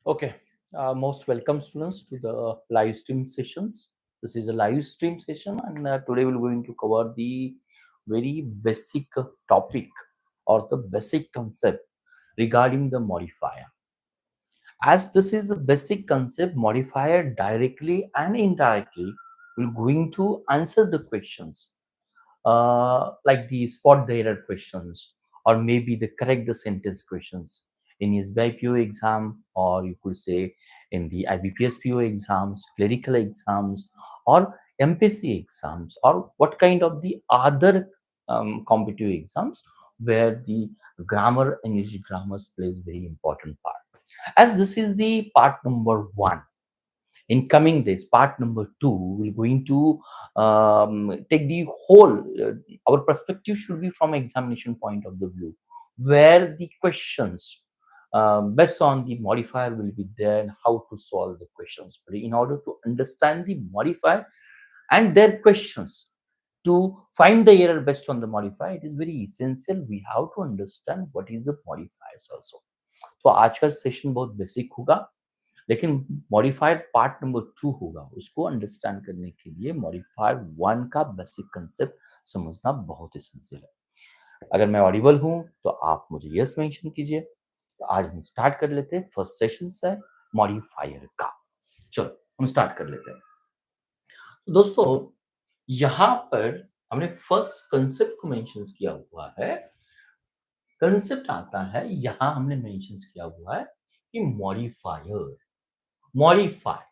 Okay, most welcome students to the live stream sessions. This is a live stream session, and today we're going to cover the very basic topic or the basic concept regarding the modifier. As this is a basic concept, modifier directly and indirectly will going to answer the questions like the spot the error questions or maybe the correct the sentence questions in his PO exam, or you could say in the IBPS PO exams, clerical exams, or MPSC exams, or what kind of the other competitive exams where the grammar, English grammars plays very important part. As this is the part number one, in coming days part number two we're going to take the whole our perspective should be from examination point of the view where the questions based on the modifier will be there and how to solve the questions. But in order to understand the modifier and their questions, to find the error based on the modifier, it is very essential we have to understand what is the modifiers also. तो आज का session बहुत basic होगा, लेकिन modifier part number 2 होगा। उसको understand करने के लिए मॉडिफायर 1 का बेसिक कांसेप्ट समझना बहुत एसेंशियल है। अगर मैं ऑडिबल हूँ तो आप मुझे यस मेंशन कीजिए। तो आज हम स्टार्ट कर लेते हैं। फर्स्ट सेशन है मॉडिफायर का। चलो हम स्टार्ट कर लेते हैं। तो दोस्तों यहाँ पर हमने फर्स्ट कांसेप्ट को मेंशन किया हुआ है। कांसेप्ट आता है, यहाँ हमने मेंशन किया हुआ है कि मॉडिफायर, मॉडिफाई,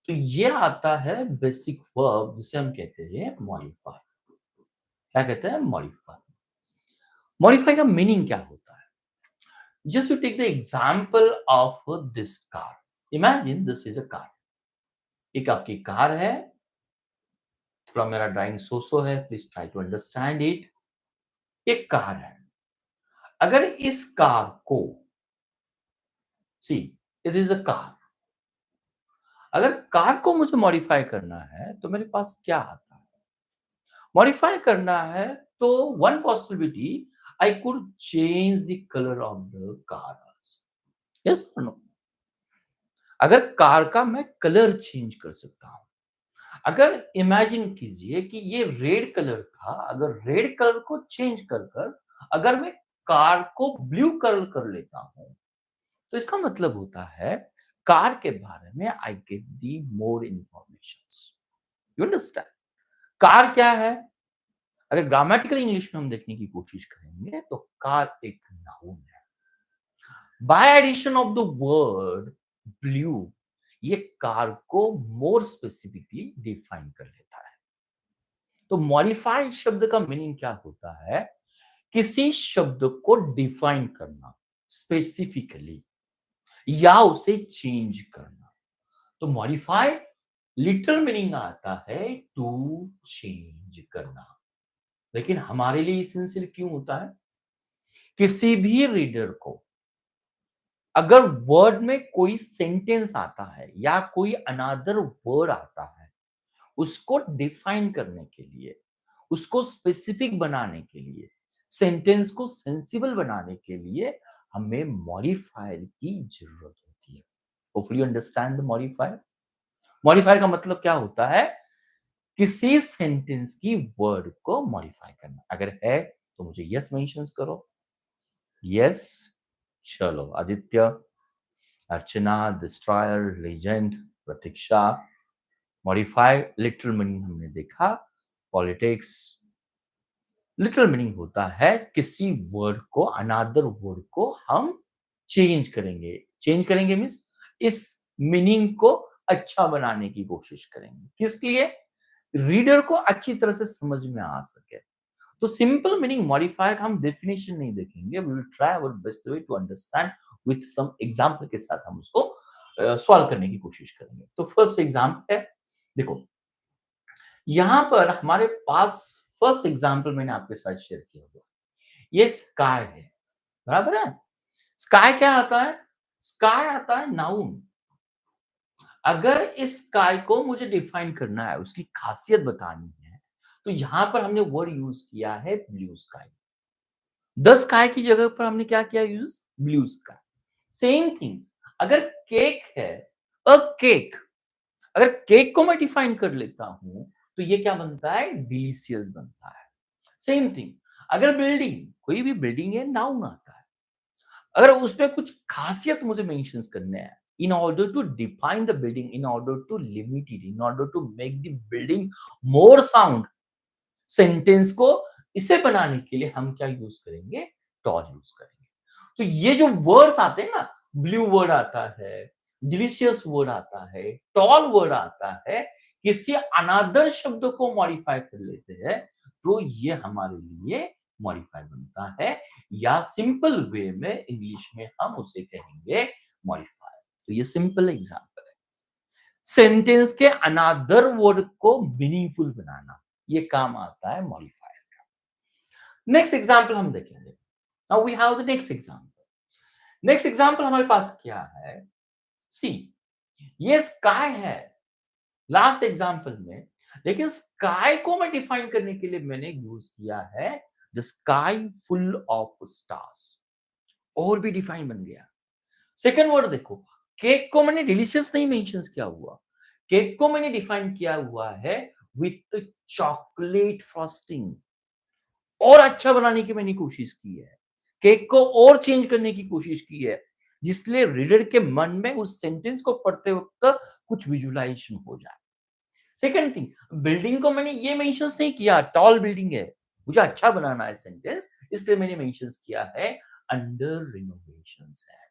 तो ये आता है बेसिक वर्ब जिसे हम कहते हैं मॉडिफाई। क्या कहते हैं? मॉडिफाई। मॉडिफाई का मीनिंग क्या होता है? Just you take the example of this car. Imagine this is a car. एक आपकी कार है। थोड़ा मेरा ड्राइंग सो है, please try to understand it. एक कार है। अगर इस कार को see it is a car, अगर कार को मुझे मॉडिफाई करना है तो मेरे पास क्या आता है? मॉडिफाई करना है तो one possibility, I could change the colour of the car. Yes और नो? अगर कार का मैं कलर चेंज कर सकता हूं। अगर इमेजिन कीजिए कि ये रेड कलर था, अगर रेड कलर को चेंज कर कर अगर मैं कार को ब्लू कलर कर लेता हूं, तो इसका मतलब होता है कार के बारे में I get the more information. You understand? Car क्या है? अगर ग्रामेटिकल इंग्लिश में हम देखने की कोशिश करेंगे तो कार एक नाउन है। By addition of the word blue, ये कार को मोर स्पेसिफिकली डिफाइन कर लेता है। तो मॉडिफाई शब्द का मीनिंग क्या होता है? किसी शब्द को डिफाइन करना स्पेसिफिकली या उसे चेंज करना। तो मॉडिफाई लिटरल मीनिंग आता है टू चेंज करना। लेकिन हमारे लिए इसेंशियल क्यों होता है? किसी भी रीडर को अगर वर्ड में कोई सेंटेंस आता है या कोई अनदर वर्ड आता है, उसको डिफाइन करने के लिए, उसको स्पेसिफिक बनाने के लिए, सेंटेंस को सेंसिबल बनाने के लिए हमें मॉडिफायर की जरूरत होती है। Hopefully you understand the modifier. Modifier का मतलब क्या होता है? किसी सेंटेंस की वर्ड को मॉडिफाई करना। अगर है तो मुझे यस मेंशंस करो। यस। चलो आदित्य, अर्चना, डिस्ट्रॉयर, लेजेंड, प्रतीक्षा। मॉडिफाई लिटरल मीनिंग हमने देखा। पॉलिटिक्स लिटरल मीनिंग होता है किसी वर्ड को अनदर वर्ड को हम चेंज करेंगे। चेंज करेंगे मीन्स इस मीनिंग को अच्छा बनाने की कोशिश करेंगे। किस लिए? रीडर को अच्छी तरह से समझ में आ सके। तो सिंपल मीनिंग मॉडिफायर का हम डेफिनेशन नहीं देखेंगे। We will try our best way to understand with some example के साथ हम उसको सॉल्व करने की कोशिश करेंगे। तो फर्स्ट एग्जांपल है, देखो यहां पर हमारे पास फर्स्ट एग्जांपल मैंने आपके साथ शेयर किया हुआ, ये स्काई है, बराबर है? स्काई क्या आता है? स्काई आता है नाउन। अगर इस स्काई को मुझे डिफाइन करना है, उसकी खासियत बतानी है, तो यहां पर हमने वर्ड यूज किया है ब्लू स्काई। द स्काई की जगह पर हमने क्या किया use? Blue sky. Same things, अगर केक है, अ केक, अगर केक को मैं डिफाइन कर लेता हूं तो ये क्या बनता है? डिलीशियस बनता है। सेम थिंग, अगर बिल्डिंग, कोई भी बिल्डिंग है, नाउन आता है, अगर उसमें कुछ खासियत मुझे मेंशन करने हैं, in order to define the building, in order to limit it, in order to make the building more sound, sentence को इसे बनाने के लिए हम क्या यूज करेंगे? टॉल यूज करेंगे। तो ये जो वर्ड्स आते हैं ना, ब्लू वर्ड आता है, डिलीशियस वर्ड आता है, टॉल वर्ड आता है, किसी अनादर शब्द को मॉडिफाई कर लेते हैं, तो ये हमारे लिए मॉडिफाई बनता है, या सिंपल वे में इंग्लिश में हम उसे कहेंगे मॉडिफाई। तो ये सिंपल एग्जांपल है। सेंटेंस के अनादर वर्ड को मीनिंगफुल बनाना, ये काम आता है मॉडिफायर का। नेक्स्ट एग्जांपल हम देखेंगे। Now we have the next example. Next example हमारे पास क्या है? सी, ये स्काई है लास्ट एग्जांपल में, लेकिन स्काई को मैं डिफाइन करने के लिए मैंने यूज किया है the sky full of stars, और भी डिफाइन बन गया। सेकंड वर्ड देखो, केक को मैंने डिलीशियस नहीं मेंशन किया हुआ, केक को मैंने डिफाइन किया हुआ है विथ चॉकलेट फ्रॉस्टिंग, और अच्छा बनाने की मैंने कोशिश की है, केक को और चेंज करने की कोशिश की है, जिसलिए रीडर के मन में उस सेंटेंस को पढ़ते वक्त कुछ विजुअलाइजेशन हो जाए। सेकंड थिंग, बिल्डिंग को मैंने ये मेंशन नहीं किया टॉल बिल्डिंग है, मुझे अच्छा बनाना है सेंटेंस, इसलिए मैंने मेंशन किया है अंडर रिनोवेशन है।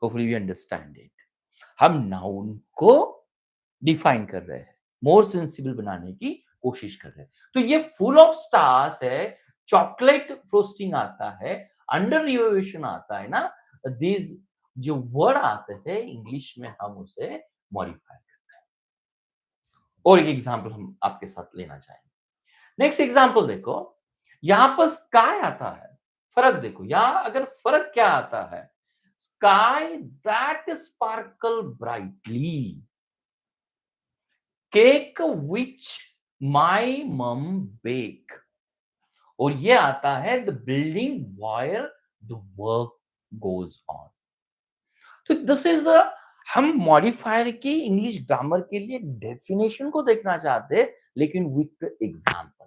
Hopefully you understand it. हम नाउन को डिफाइन कर रहे हैं, मोर सेंसिबल बनाने की कोशिश कर रहे हैं। तो ये फुल ऑफ स्टार्स है, चॉकलेट फ्रोस्टिंग आता है, अंडर रिनोवेशन आता है ना, दिस जो वर्ड आते हैं इंग्लिश में हम उसे मॉडिफाई करते हैं। और एक एग्जांपल हम आपके साथ लेना चाहेंगे। नेक्स्ट एग्जांपल देखो, यहां पर स्काई आता है, फर्क देखो यहां, अगर फर्क क्या आता है? Sky that sparkle brightly, cake which my mum bake, और ये आता है the building where the work goes on. तो दिस इज हम मॉडिफायर की इंग्लिश ग्रामर के लिए डेफिनेशन को देखना चाहते हैं, लेकिन विथ एग्जांपल।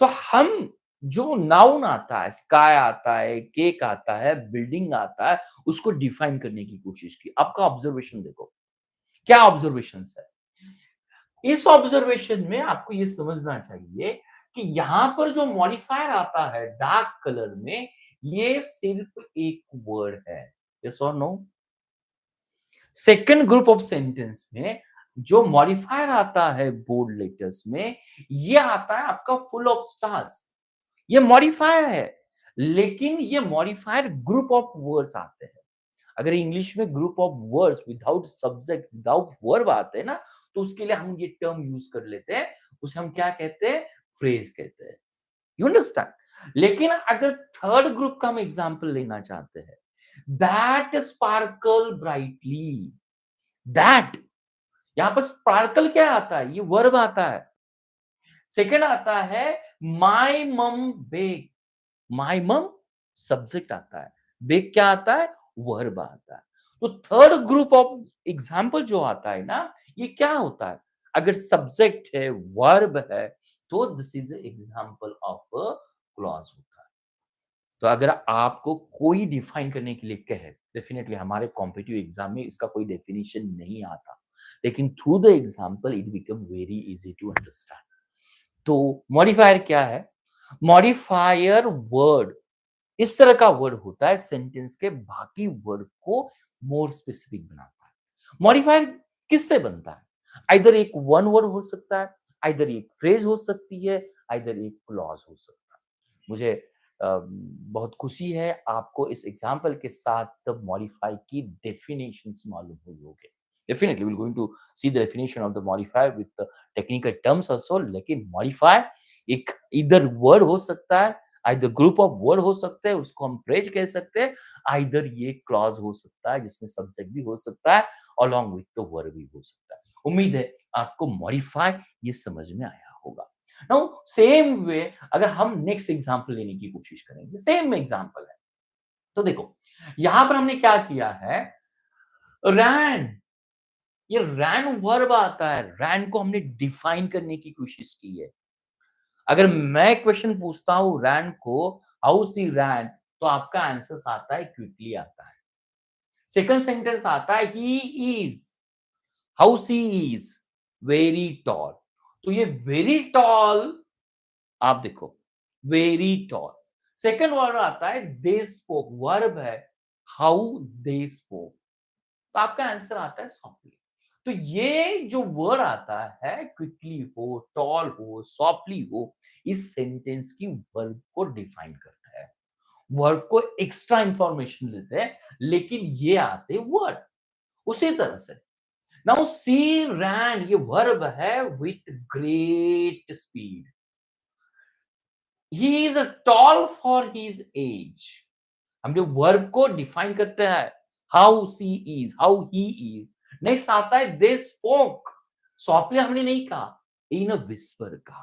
तो हम जो नाउन आता है, स्काई आता है, केक आता है, बिल्डिंग आता है, उसको डिफाइन करने की कोशिश की। आपका ऑब्जर्वेशन देखो, क्या ऑब्जर्वेशन है? इस ऑब्जर्वेशन में आपको ये समझना चाहिए कि यहां पर जो मॉडिफायर आता है डार्क कलर में, ये सिर्फ एक वर्ड है। यस और no? Second group of sentence में जो मॉडिफायर आता है बोल्ड लेटर्स में, ये आता है आपका फुल ऑफ स्टार्स। ये मॉडिफायर है, लेकिन ये मॉडिफायर ग्रुप ऑफ वर्ड्स आते हैं। अगर इंग्लिश में group of words without subject without verb आते हैं ना, तो उसके लिए हम ये टर्म यूज कर लेते हैं, उसे हम क्या कहते हैं? फ्रेज कहते हैं। You understand? लेकिन अगर थर्ड ग्रुप का हम एग्जांपल लेना चाहते हैं, दैट स्पार्कल ब्राइटली, दैट, यहां पर स्पार्कल क्या आता है? ये वर्ब आता है। सेकंड आता है my mum bake, my mum subject आता है, बेक क्या आता है? वर्ब आता है। तो थर्ड ग्रुप ऑफ एग्जांपल जो आता है ना, ये क्या होता है? अगर सब्जेक्ट है, वर्ब है, तो this is example of a clause होता है। तो अगर आपको कोई डिफाइन करने के लिए कहे, डेफिनेटली हमारे कॉम्पिटिटिव एग्जाम में इसका कोई डेफिनेशन नहीं आता, लेकिन through the example it become very easy to understand. तो मॉडिफायर क्या है? मॉडिफायर वर्ड इस तरह का वर्ड होता है सेंटेंस के बाकी वर्ड को मोर स्पेसिफिक बनाता है। मॉडिफायर किससे बनता है? आइदर एक वन वर्ड हो सकता है, आइदर एक फ्रेज हो सकती है, आइदर एक क्लॉज हो सकता है। मुझे बहुत खुशी है आपको इस एग्जांपल के साथ मॉडिफाई की डेफिनेशंस मालूम हुई होगी। Definitely we will going to see the definition of the modifier with technical terms also, लेकिन मॉडिफायर एक इधर वर्ड हो सकता है, आइदर ग्रुप ऑफ वर्ड हो सकते हैं, उसको हम फ्रेज कह सकते हैं, आइदर ये क्लॉज हो सकता है जिसमें सब्जेक्ट भी हो सकता है, अलोंग विद द वर्ड भी हो सकता है। उम्मीद है आपको मॉडिफाई ये समझ में आया होगा। नाउ सेम वे अगर हम नेक्स्ट एग्जांपल लेने की कोशिश करेंगे, सेम एग्जांपल है। तो देखो, यहां पर हमने क्या किया है, रैन, ये रैन वर्ब आता है, रैन को हमने डिफाइन करने की कोशिश की है। अगर मैं क्वेश्चन पूछता हूं रैन को, हाउ सी रैन, तो आपका आंसर आता है क्विकली आता है। सेकंड सेंटेंस आता है he is, how she is very tall, तो ये वेरी टॉल, आप देखो वेरी टॉल। सेकंड वर्ड आता है दे स्पोक, वर्ब है हाउ दे स्पोक, तो आपका आंसर आता है सॉफ्टली। तो ये जो वर्ड आता है क्विकली हो, टॉल हो, सॉफ्टली हो, इस सेंटेंस की वर्ब को डिफाइन करता है, वर्ड को एक्स्ट्रा इंफॉर्मेशन देते हैं, लेकिन ये आते वर्ड। उसी तरह से नाउ सी रैन, ये वर्ब है with great speed, he is tall for his age, हम जो वर्ब को डिफाइन करते हैं, how she is, how he is. Next आता है दे स्पोक, सॉफ्टली हमने नहीं कहा, इन अ विस्पर कहा।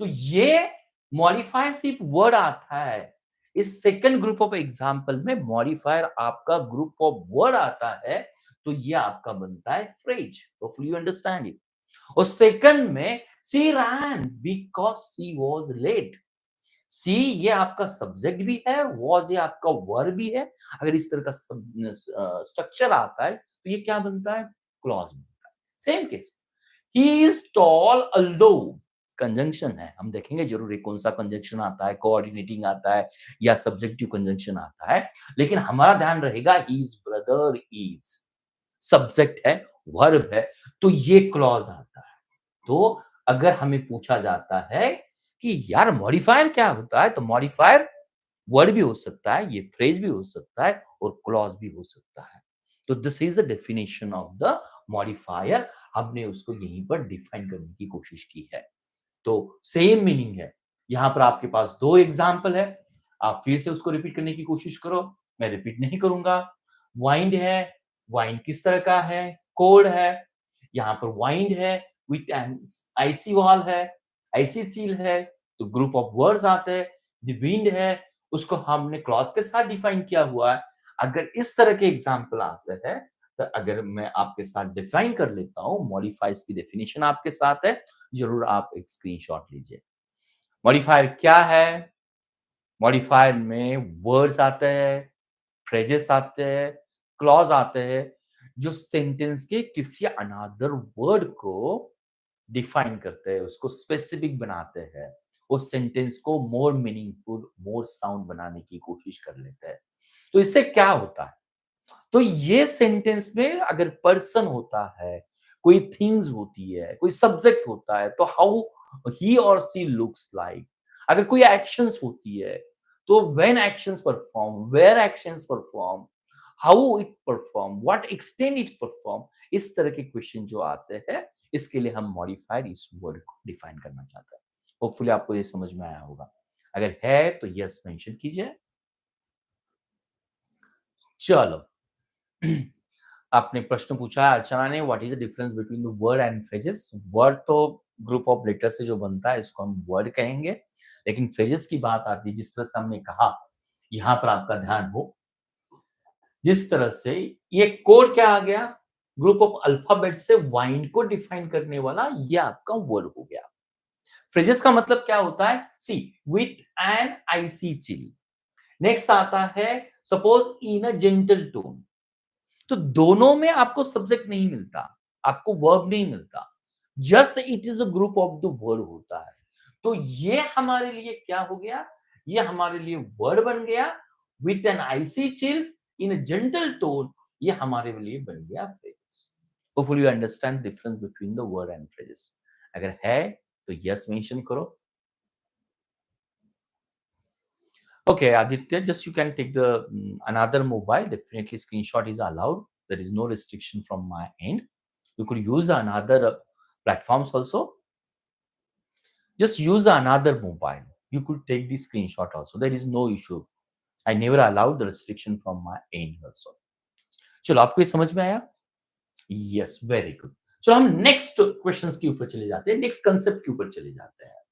तो ये मॉडिफायर सिर्फ वर्ड आता है, इस सेकंड ग्रुप ऑफ एग्जांपल में मॉडिफायर आपका ग्रुप ऑफ वर्ड आता है, तो ये आपका बनता है phrase. Hopefully you understand it. और सेकंड में सी रैन बिकॉज सी वाज लेट, सी ये आपका सब्जेक्ट भी है, वॉज ये आपका वर्ब भी है। अगर इस तरह का स्ट्रक्चर आता है तो ये क्या बनता है, क्लॉज बनता है। Same case, he is toll although, conjunction है, हम देखेंगे जरूर कौन सा कंजंक्शन आता है, कोऑर्डिनेटिंग आता है या सब्जेक्टिव कंजंक्शन आता है, लेकिन हमारा ध्यान रहेगा हिज ब्रदर इज, सब्जेक्ट है, वर्ब है, तो ये क्लॉज आता है। तो अगर हमें पूछा जाता है कि यार मॉडिफायर क्या होता है, तो मॉडिफायर वर्ड भी हो सकता है, ये फ्रेज भी हो सकता है और क्लॉज भी हो सकता है। तो this is the definition of the modifier, हमने उसको यहीं पर डिफाइन करने की कोशिश की है। तो सेम मीनिंग है। यहां पर आपके पास दो एग्जाम्पल है, आप फिर से उसको रिपीट करने की कोशिश करो, मैं रिपीट नहीं करूंगा। वाइंड है, वाइंड किस तरह का है, कोल्ड है, यहाँ पर वाइंड है विथ एन आइसी वॉल है, आइसी चील है, तो ग्रुप ऑफ वर्ड्स आते हैं। द विंड है, उसको हमने क्लॉज के साथ डिफाइन किया हुआ है। अगर इस तरह के एग्जाम्पल आते हैं, तो अगर मैं आपके साथ डिफाइन कर लेता हूं, मॉडिफाइज की डेफिनेशन आपके साथ है, जरूर आप एक स्क्रीनशॉट लीजिए। मॉडिफायर क्या है, मॉडिफायर में वर्ड्स आते हैं, फ्रेजेस आते हैं, क्लॉज आते हैं, जो सेंटेंस के किसी अनदर वर्ड को डिफाइन करते हैं, उसको स्पेसिफिक बनाते हैं, उस सेंटेंस को मोर मीनिंगफुल, मोर साउंड बनाने की कोशिश कर लेते हैं। तो इससे क्या होता है, तो ये सेंटेंस में अगर पर्सन होता है, कोई थिंग्स होती है, कोई सब्जेक्ट होता है, तो हाउ ही और सी लुक्स लाइक। अगर कोई एक्शंस होती है, तो when actions perform, where actions perform, how it perform, what extent it perform, इस तरह के क्वेश्चन जो आते हैं, इसके लिए हम मॉडिफायर इस वर्ड को डिफाइन करना चाहते हैं। होपफुली आपको ये समझ में आया होगा। अगर है तो यस मेंशन कीजिए। चलो, आपने प्रश्न पूछा है अर्चना ने, what is the difference between the word and phrases. Word तो ग्रुप ऑफ लेटर से जो बनता है, इसको हम वर्ड कहेंगे, लेकिन फ्रेजेस की बात आती है, जिस तरह से हमने कहा, यहां पर आपका ध्यान हो, जिस तरह से ये कोड क्या आ गया, ग्रुप ऑफ अल्फाबेट से वाइंड को डिफाइन करने वाला, ये आपका वर्ड हो गया। फ्रेजेस का मतलब क्या होता है, she with an icy chill. Next आता है suppose in a gentle tone, तो दोनों में आपको सब्जेक्ट नहीं मिलता, आपको वर्ब नहीं मिलता, just it is a group of the word होता है। तो ये हमारे लिए क्या हो गया, ये हमारे लिए वर्ड बन गया with an IC chills in a gentle tone, ये हमारे लिए बन गया phrase. Hopefully you understand difference between the word and phrases. अगर है तो यस मेंशन करो। Okay, Aditya, just you can take the another mobile. Definitely, screenshot is allowed. There is no restriction from my end. You could use another platforms also. Just use another mobile. You could take the screenshot also. There is no issue. I never allowed the restriction from my end also. चलो, आपको ये समझ में आया? Yes, very good. चलो हम next questions के ऊपर चले जाते हैं, नेक्स्ट कंसेप्ट के ऊपर चले जाते हैं।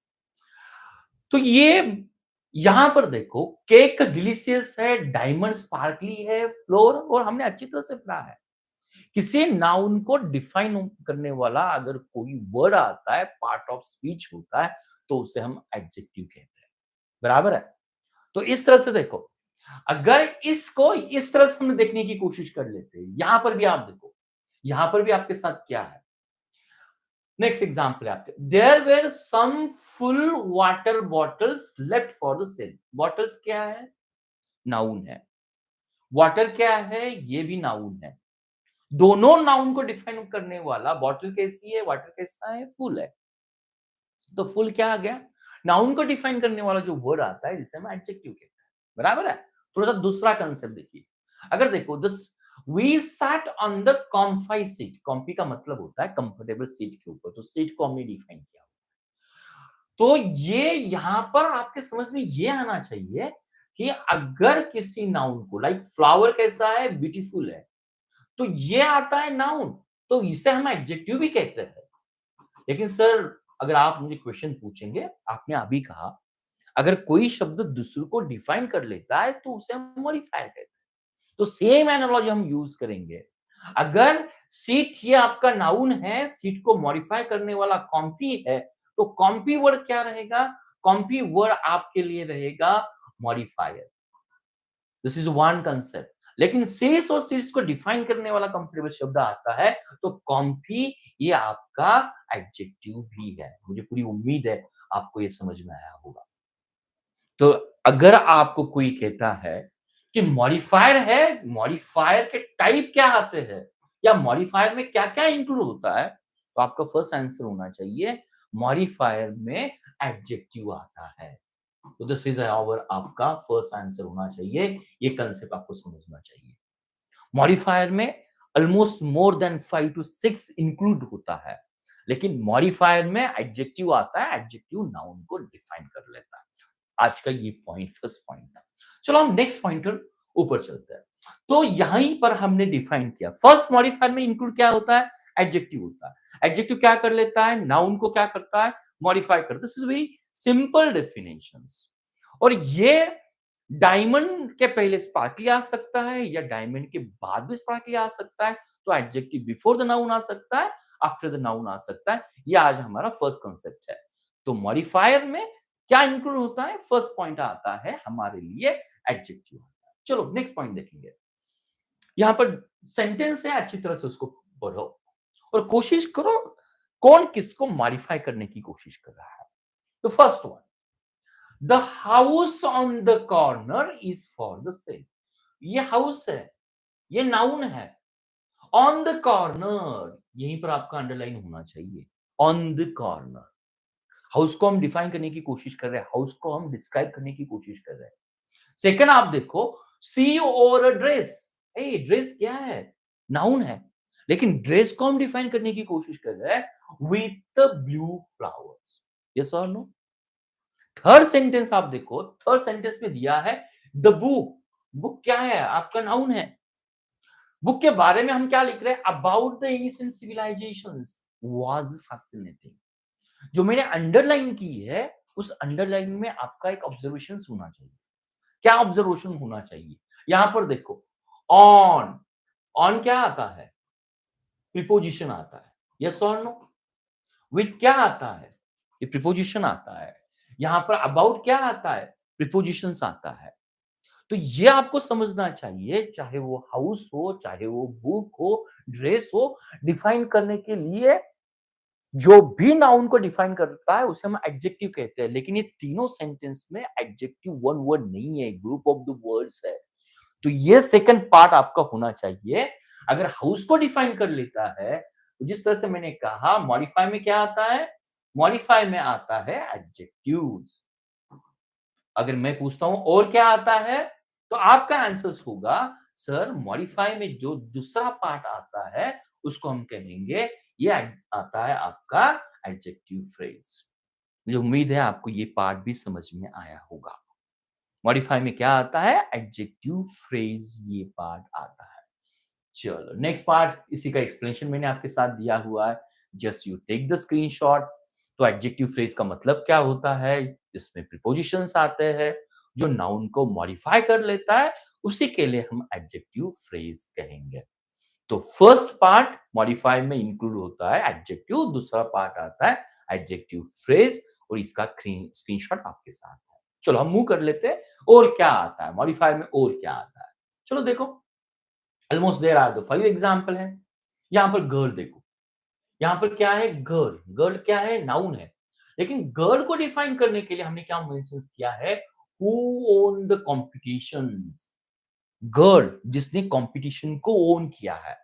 तो ये यहां पर देखो, केक डिलीशियस है, डायमंड स्पार्कली है, फ्लोर, और हमने अच्छी तरह से पढ़ा है किसी नाउन को डिफाइन करने वाला अगर कोई वर्ड आता है, पार्ट ऑफ स्पीच होता है, तो उसे हम एडजेक्टिव कहते हैं। बराबर है? तो इस तरह से देखो, अगर इसको इस तरह से हम देखने की कोशिश कर लेते हैं, यहां पर भी आप देखो, यहां पर भी आपके साथ क्या है। नेक्स्ट एग्जांपल है आपके, there were some full water bottles left for the sale. Bottles क्या है? नाउन है। वाटर क्या है? ये भी नाउन है। दोनों नाउन को डिफाइन करने वाला, बॉटल कैसी है, वाटर कैसा है, फुल है। तो फुल क्या आ गया? नाउन को डिफाइन करने वाला जो वर्ड आता है जिसे हम एडजेक्टिव कहते हैं। बराबर है? थोड़ा सा दूसरा कंसेप्ट देखिए। अगर देखो, this we sat on the comfy seat. Comfy का मतलब होता है कंफर्टेबल सीट के ऊपर, तो सीट को हमने डिफाइन किया। तो ये यहां पर आपके समझ में ये आना चाहिए कि अगर किसी नाउन को, लाइक फ्लावर कैसा है, ब्यूटीफुल है, तो ये आता है नाउन, तो इसे हम एडजेक्टिव भी कहते हैं। लेकिन सर, अगर आप मुझे क्वेश्चन पूछेंगे, आपने अभी कहा अगर कोई शब्द दूसरे को डिफाइन कर लेता है तो उसे हम मॉडिफायर कहते हैं। तो सेम एनालॉजी हम यूज करेंगे। अगर सीट ये आपका नाउन है, सीट को मॉडिफाई करने वाला कॉम्फी है, तो कॉम्फी वर्ड क्या रहेगा? कॉम्फी वर्ड आपके लिए रहेगा modifier. This is one concept. लेकिन सीट्स और सीट्स को डिफाइन करने वाला कंपेरेबल शब्द आता है, तो कॉम्फी ये आपका एडजेक्टिव भी है। मुझे पूरी उम्मीद है आपको ये समझ में आया होगा। तो अगर आपको कोई कहता है कि मॉडिफायर है, मॉडिफायर के टाइप क्या आते हैं, या मॉडिफायर में क्या-क्या इंक्लूड होता है, तो आपका फर्स्ट आंसर होना चाहिए मॉडिफायर में एडजेक्टिव आता है। तो दिस इज आवर आपका फर्स्ट आंसर होना चाहिए। ये कंसेप्ट आपको समझना चाहिए। मॉडिफायर में almost more than 5 to 6 include होता है, लेकिन मॉडिफायर में एडजेक्टिव आता है, एडजेक्टिव नाउन को डिफाइन कर लेता है। आज का ये पॉइंट फर्स्ट पॉइंट है। चलो हम नेक्स्ट पॉइंटर ऊपर चलते हैं। तो यहीं पर हमने डिफाइन किया, फर्स्ट मॉडिफायर में इंक्लूड क्या होता है? एडजेक्टिव होता है। एडजेक्टिव क्या कर लेता है? नाउन को क्या करता है? मॉडिफाई करता है। This is very simple definitions. और ये डायमंड के पहले स्पार्कली आ सकता है, या डायमंड के बाद भी स्पार्कली आ सकता है। तो एडजेक्टिव बिफोर द नाउन आ सकता है, आफ्टर द नाउन आ सकता है। ये आज हमारा फर्स्ट कंसेप्ट है। तो मॉडिफायर में क्या इंक्लूड होता है? फर्स्ट पॉइंट आता है हमारे लिए एडजेक्टिव। चलो नेक्स्ट पॉइंट देखेंगे। यहां पर सेंटेंस है, अच्छी तरह से उसको पढ़ो और कोशिश करो कौन किसको मॉडिफाई करने की कोशिश कर रहा है। तो first one, the house on the corner is for the sale. ये हाउस है, ये नाउन है। ऑन द कॉर्नर, यहीं पर आपका अंडरलाइन होना चाहिए। ऑन द कॉर्नर, हाउस को हम डिफाइन करने की कोशिश कर रहे हैं, हाउस को हम डिस्क्राइब करने की कोशिश कर रहे हैं। सेकंड आप देखो, सी और ड्रेस। ए ड्रेस क्या है? नाउन है, लेकिन ड्रेस को हम डिफाइन करने की कोशिश कर रहे हैं विथ ब्लू फ्लावर्स। यस और नो? थर्ड सेंटेंस आप देखो, थर्ड सेंटेंस में दिया है द बुक। बुक क्या है? आपका नाउन है। बुक के बारे में हम क्या लिख रहे हैं? About the ancient civilizations was fascinating. जो मैंने अंडरलाइन की है, उस अंडरलाइन में आपका एक ऑब्जर्वेशन होना चाहिए। क्या ऑब्जर्वेशन होना चाहिए? यहां पर देखो, ऑन, ऑन क्या आता है? प्रीपोजिशन आता है। यस और नो? विथ क्या आता है? ये प्रीपोजिशन आता है। यहां पर अबाउट क्या आता है? प्रीपोजिशंस आता है। तो ये आपको समझना चाहिए, चाहे वो हाउस हो, चाहे वो बुक हो, ड्रेस हो, डिफाइन करने के लिए जो भी नाउन को डिफाइन करता है उसे हम एडजेक्टिव कहते हैं। लेकिन ये तीनों सेंटेंस में एडजेक्टिव वन वर्ड नहीं है, ग्रुप ऑफ द वर्ड्स है। तो ये सेकंड पार्ट आपका होना चाहिए। अगर हाउस को डिफाइन कर लेता है, तो जिस तरह से मैंने कहा, मॉडिफाई में क्या आता है? मॉडिफाई में आता है एडजेक्टिव्स। अगर मैं पूछता हूं और क्या आता है, तो आपका आंसर होगा सर मॉडिफाई में जो दूसरा पार्ट आता है उसको हम कहेंगे, ये आता है आपका एडजेक्टिव फ्रेज। मुझे उम्मीद है आपको ये पार्ट भी समझ में आया होगा। मॉडिफाई में क्या आता है? एडजेक्टिव फ्रेज, ये पार्ट आता है। चलो नेक्स्ट पार्ट, इसी का एक्सप्लेनेशन मैंने आपके साथ दिया हुआ है, just you take the screenshot. तो एडजेक्टिव फ्रेज का मतलब क्या होता है? जिसमें प्रीपोजिशंस आते हैं, जो नाउन को मॉडिफाई कर लेता है, उसी के लिए हम एडजेक्टिव फ्रेज कहेंगे। तो फर्स्ट पार्ट मॉडिफाई में इंक्लूड होता है एडजेक्टिव, दूसरा पार्ट आता है एडजेक्टिव फ्रेज, और इसका स्क्रीनशॉट आपके साथ है। चलो हम मूव कर लेते हैं, और क्या आता है मॉडिफाई में, और क्या आता है। चलो देखो, almost there are the 5 example है। यहां पर गर्ल देखो, यहां पर क्या है, गर्ल। गर्ल क्या है, नाउन है। लेकिन गर्ल को डिफाइन करने के लिए हमने क्या मेंशन किया है, who own the competitions. Girl जिसने कंपटीशन को ओन किया है,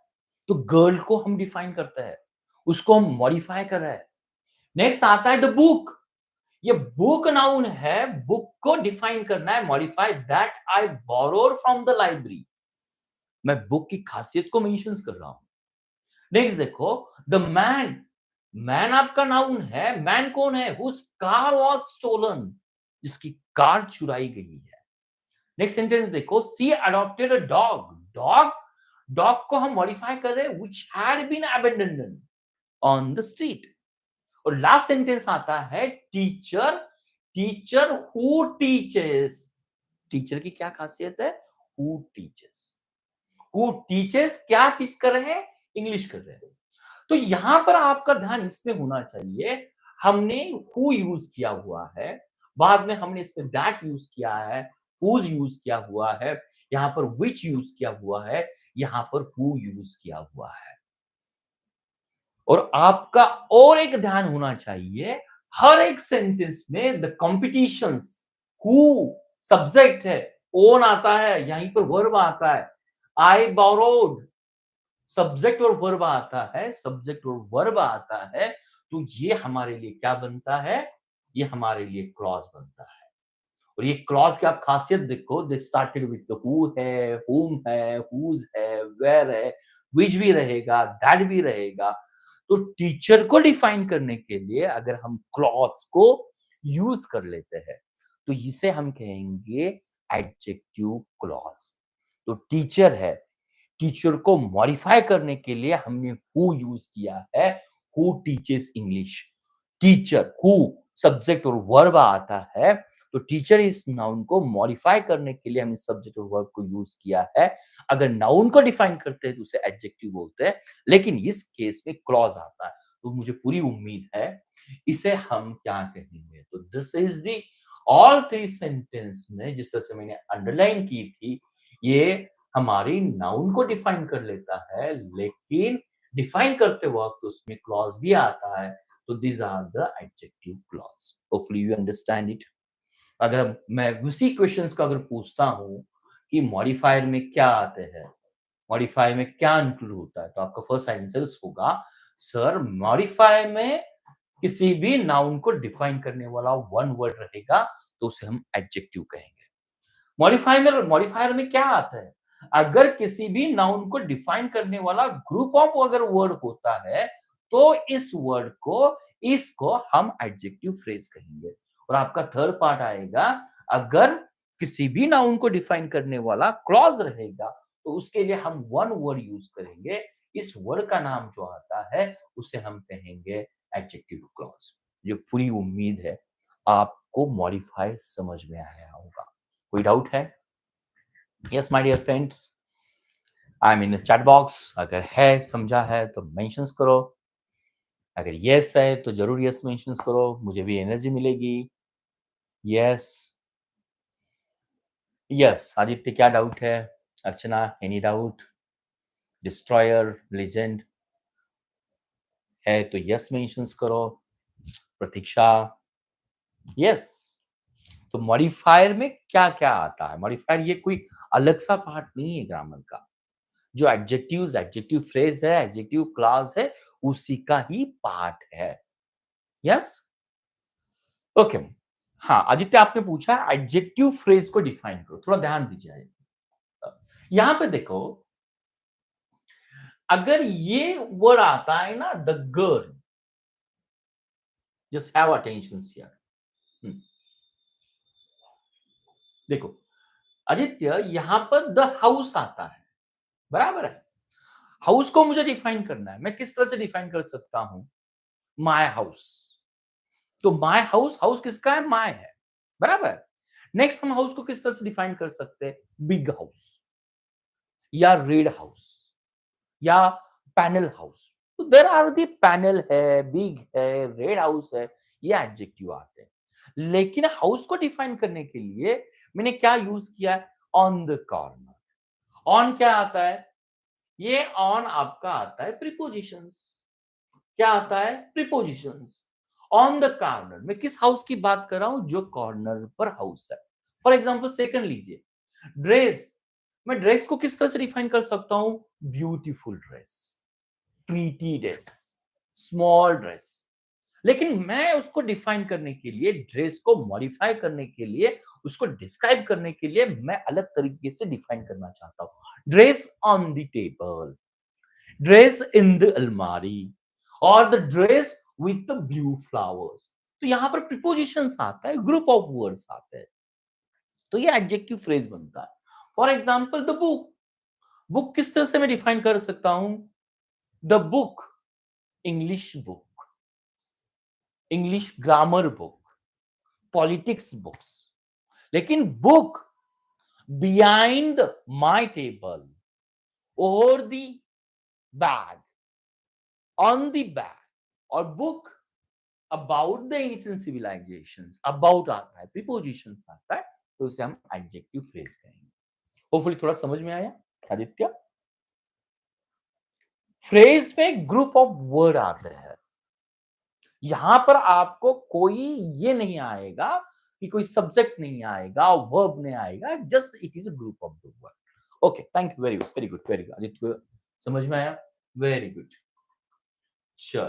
तो गर्ल को हम डिफाइन करते हैं, उसको हम मॉडिफाई कर रहे हैं। नेक्स्ट आता है द बुक। ये बुक नाउन है, बुक को डिफाइन करना है, modify that I borrowed from the library. मैं बुक की खासियत को मेंशन कर रहा हूं। नेक्स्ट देखो, द मैन। मैन आपका नाउन है, मैन कौन है, हुज कार वाज स्टोलन, जिसकी कार चुराई गई है। नेक्स्ट सेंटेंस देखो, she adopted a dog. Dog, dog को हम मॉडिफाई कर रहे हैं, which had been abandoned on the street. और लास्ट सेंटेंस आता है teacher. Teacher who teaches. Teacher की क्या खासियत है, हु टीचेस। हु टीचेस क्या टीच कर रहे हैं, इंग्लिश कर रहे हैं। तो यहां पर आपका ध्यान इसमें होना चाहिए, हमने हु यूज किया हुआ है, बाद में हमने इसमें दैट यूज किया है, हुज यूज किया हुआ है, यहां पर विच यूज किया हुआ है, यहां पर हु यूज किया हुआ है। और आपका और एक ध्यान होना चाहिए, हर एक सेंटेंस में द कॉम्पिटिशंस, हु सब्जेक्ट है, ओन आता है, यहीं पर वर्ब आता है, आई बोरोड सब्जेक्ट और वर्ब आता है, सब्जेक्ट और वर्ब आता है, तो ये हमारे लिए क्या बनता है, ये हमारे लिए क्लॉज बनता है। और ये क्लॉज की आप खासियत देखो, दे स्टार्टेड विद हु है, हुम है, हुज है, वेयर है, विच भी रहेगा, दैट भी रहेगा। तो टीचर को डिफाइन करने के लिए अगर हम क्लॉज को यूज कर लेते हैं, तो इसे हम कहेंगे एडजेक्टिव क्लॉज। तो टीचर है, टीचर को मॉडिफाई करने के लिए हमने हु यूज किया है, who teaches English. Teacher, who subject और वर्ब आता है, तो टीचर इस नाउन को मॉडिफाई करने के लिए हमने सब्जेक्ट और वर्ब को यूज किया है। अगर नाउन को डिफाइन करते हैं तो उसे एडजेक्टिव बोलते हैं, लेकिन इस केस में क्लॉज आता है। तो मुझे पूरी उम्मीद है इसे हम क्या कहेंगे, तो this is the all three sentence में जिस तरह से मैंने अंडरलाइन की थी, ये हमारी नाउन को डिफाइन कर लेता है, लेकिन डिफाइन करते वक्त उसमें क्लॉज भी आता है। तो these are the adjective clause. Hopefully you understand it. अगर मैं उसी क्वेश्चंस को अगर पूछता हूं कि मॉडिफायर में क्या आते हैं, मॉडिफायर में क्या इंक्लूड होता है, तो आपका फर्स्ट आंसर होगा, सर मॉडिफायर में किसी भी नाउन को डिफाइन करने वाला वन वर्ड रहेगा, तो उसे हम एडजेक्टिव कहेंगे। मॉडिफायर में क्या आता है, अगर किसी भी नाउन को डिफाइन करने वाला ग्रुप ऑफ अगर वर्ड होता है, तो इस वर्ड को, इसको हम एडजेक्टिव फ्रेज कहेंगे। और आपका थर्ड पार्ट आएगा, अगर किसी भी नाउन को डिफाइन करने वाला क्लॉज रहेगा, तो उसके लिए हम वन वर्ड यूज करेंगे। इस वर्ड का नाम जो आता है उसे हम कहेंगे एडजेक्टिव क्लॉज। जो पूरी उम्मीद है आपको मॉडिफाई समझ में आया होगा। कोई डाउट है? Yes my dear friends, I am in chat box. अगर है, समझा है तो मेंशंस करो। अगर यस है तो जरूर यस मेंशंस करो, मुझे भी एनर्जी मिलेगी। यस, यस आदित्य, क्या डाउट है? अर्चना, एनी डाउट? डिस्ट्रॉयर, लेजेंड है तो यस मेंशंस करो। प्रतीक्षा, यस। तो मॉडिफायर में क्या क्या आता है? मॉडिफायर ये कोई अलग सा पार्ट नहीं है ग्रामर का। जो एडजेक्टिव्स, एडजेक्टिव फ्रेज है, एडजेक्टिव क्लॉज है, उसी का ही पार्ट है। Yes, okay. हाँ आदित्य, आपने पूछा एडजेक्टिव फ्रेज को डिफाइन करो, थोड़ा ध्यान दीजिए। यहां पे देखो, अगर ये वर्ड आता है ना, the girl, just have attention here. देखो आदित्य, यहां पर द हाउस आता है, बराबर है। हाउस को मुझे डिफाइन करना है, मैं किस तरह से डिफाइन कर सकता हूं? My house. तो माय हाउस, हाउस किसका है? माय है। बराबर। नेक्स्ट हम हाउस को किस तरह से डिफाइन कर सकते हैं? बिग हाउस या रेड हाउस या पैनल हाउस। तो देयर आर दी पैनल है, बिग है, रेड हाउस है, ये एडजेक्टिव आते हैं। लेकिन हाउस को डिफाइन करने के लिए मैंने क्या यूज किया है? On the corner. ऑन क्या आता है? ये ऑन आपका आता है प्रीपोजिशंस। क्या आता है? प्रीपोजिशंस। ऑन द कॉर्नर, मैं किस हाउस की बात कर रहा हूं? जो कॉर्नर पर हाउस है। फॉर एग्जाम्पल सेकंड लीजिए, ड्रेस। मैं ड्रेस को किस तरह से डिफाइन कर सकता हूं? Beautiful dress, pretty dress, small dress. लेकिन मैं उसको डिफाइन करने के लिए, ड्रेस को मॉडिफाई करने के लिए, उसको डिस्क्राइब करने के लिए मैं अलग तरीके से डिफाइन करना चाहता हूं। Dress on the table, dress in the अलमारी, और the dress with the blue flowers. तो यहां पर प्रीपोजिशंस आता है, ग्रुप ऑफ वर्ड्स आते हैं, तो ये एडजेक्टिव फ्रेज बनता है। For example the book. Book किस तरह से मैं डिफाइन कर सकता हूं? The book, English book, English grammar book, politics books. लेकिन book behind my table, over the bag, on the bag, और book about the ancient civilisations. About आता है, प्रीपोजिशंस आता है, तो उसे हम एडजेक्टिव फ्रेज कहेंगे। होपफुली थोड़ा समझ में आया आदित्य? फ्रेज में ग्रुप ऑफ वर्ड आते हैं। यहां पर आपको कोई ये नहीं आएगा कि कोई सब्जेक्ट नहीं आएगा, वर्ब नहीं आएगा, just it is a group of the word. Okay, thank you, very good, very good, very good Aditya, समझ में आया? Very good. चलो,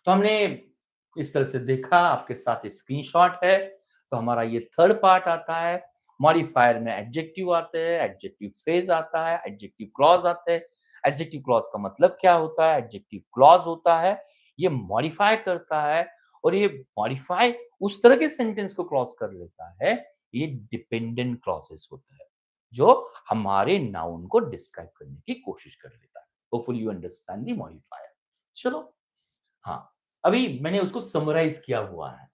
तो हमने इस तरह से देखा, आपके साथ स्क्रीनशॉट है। तो हमारा ये थर्ड पार्ट आता है। मॉडिफायर में एडजेक्टिव आते हैं, एडजेक्टिव फ्रेज आता है, एडजेक्टिव क्लॉज आते हैं। एडजेक्टिव क्लॉज का मतलब क्या होता है? एडजेक्टिव क्लॉज होता है, ये मॉडिफाई करता है, और ये मॉडिफाई उस तरह के सेंटेंस को क्लॉज कर लेता है। ये डिपेंडेंट क्लॉजेस होता है, जो हमारे नाउन को डिस्क्राइब करने की कोशिश कर लेता है। Hopefully you understand the modifier. चलो, हाँ, अभी मैंने उसको समराइज किया हुआ है।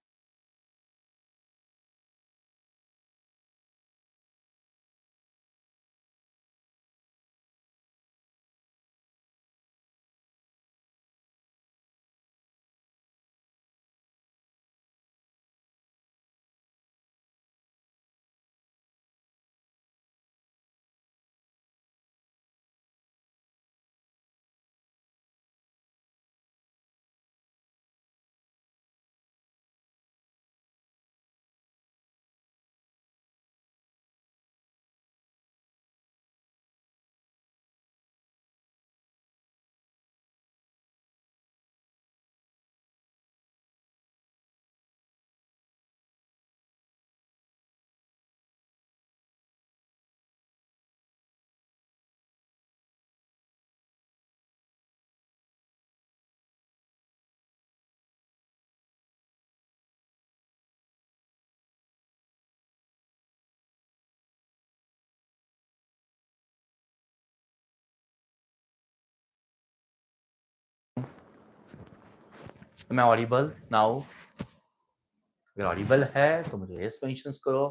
मैं ऑडिबल नाउ? अगर ऑडिबल है तो मुझे यस मेंशन करो।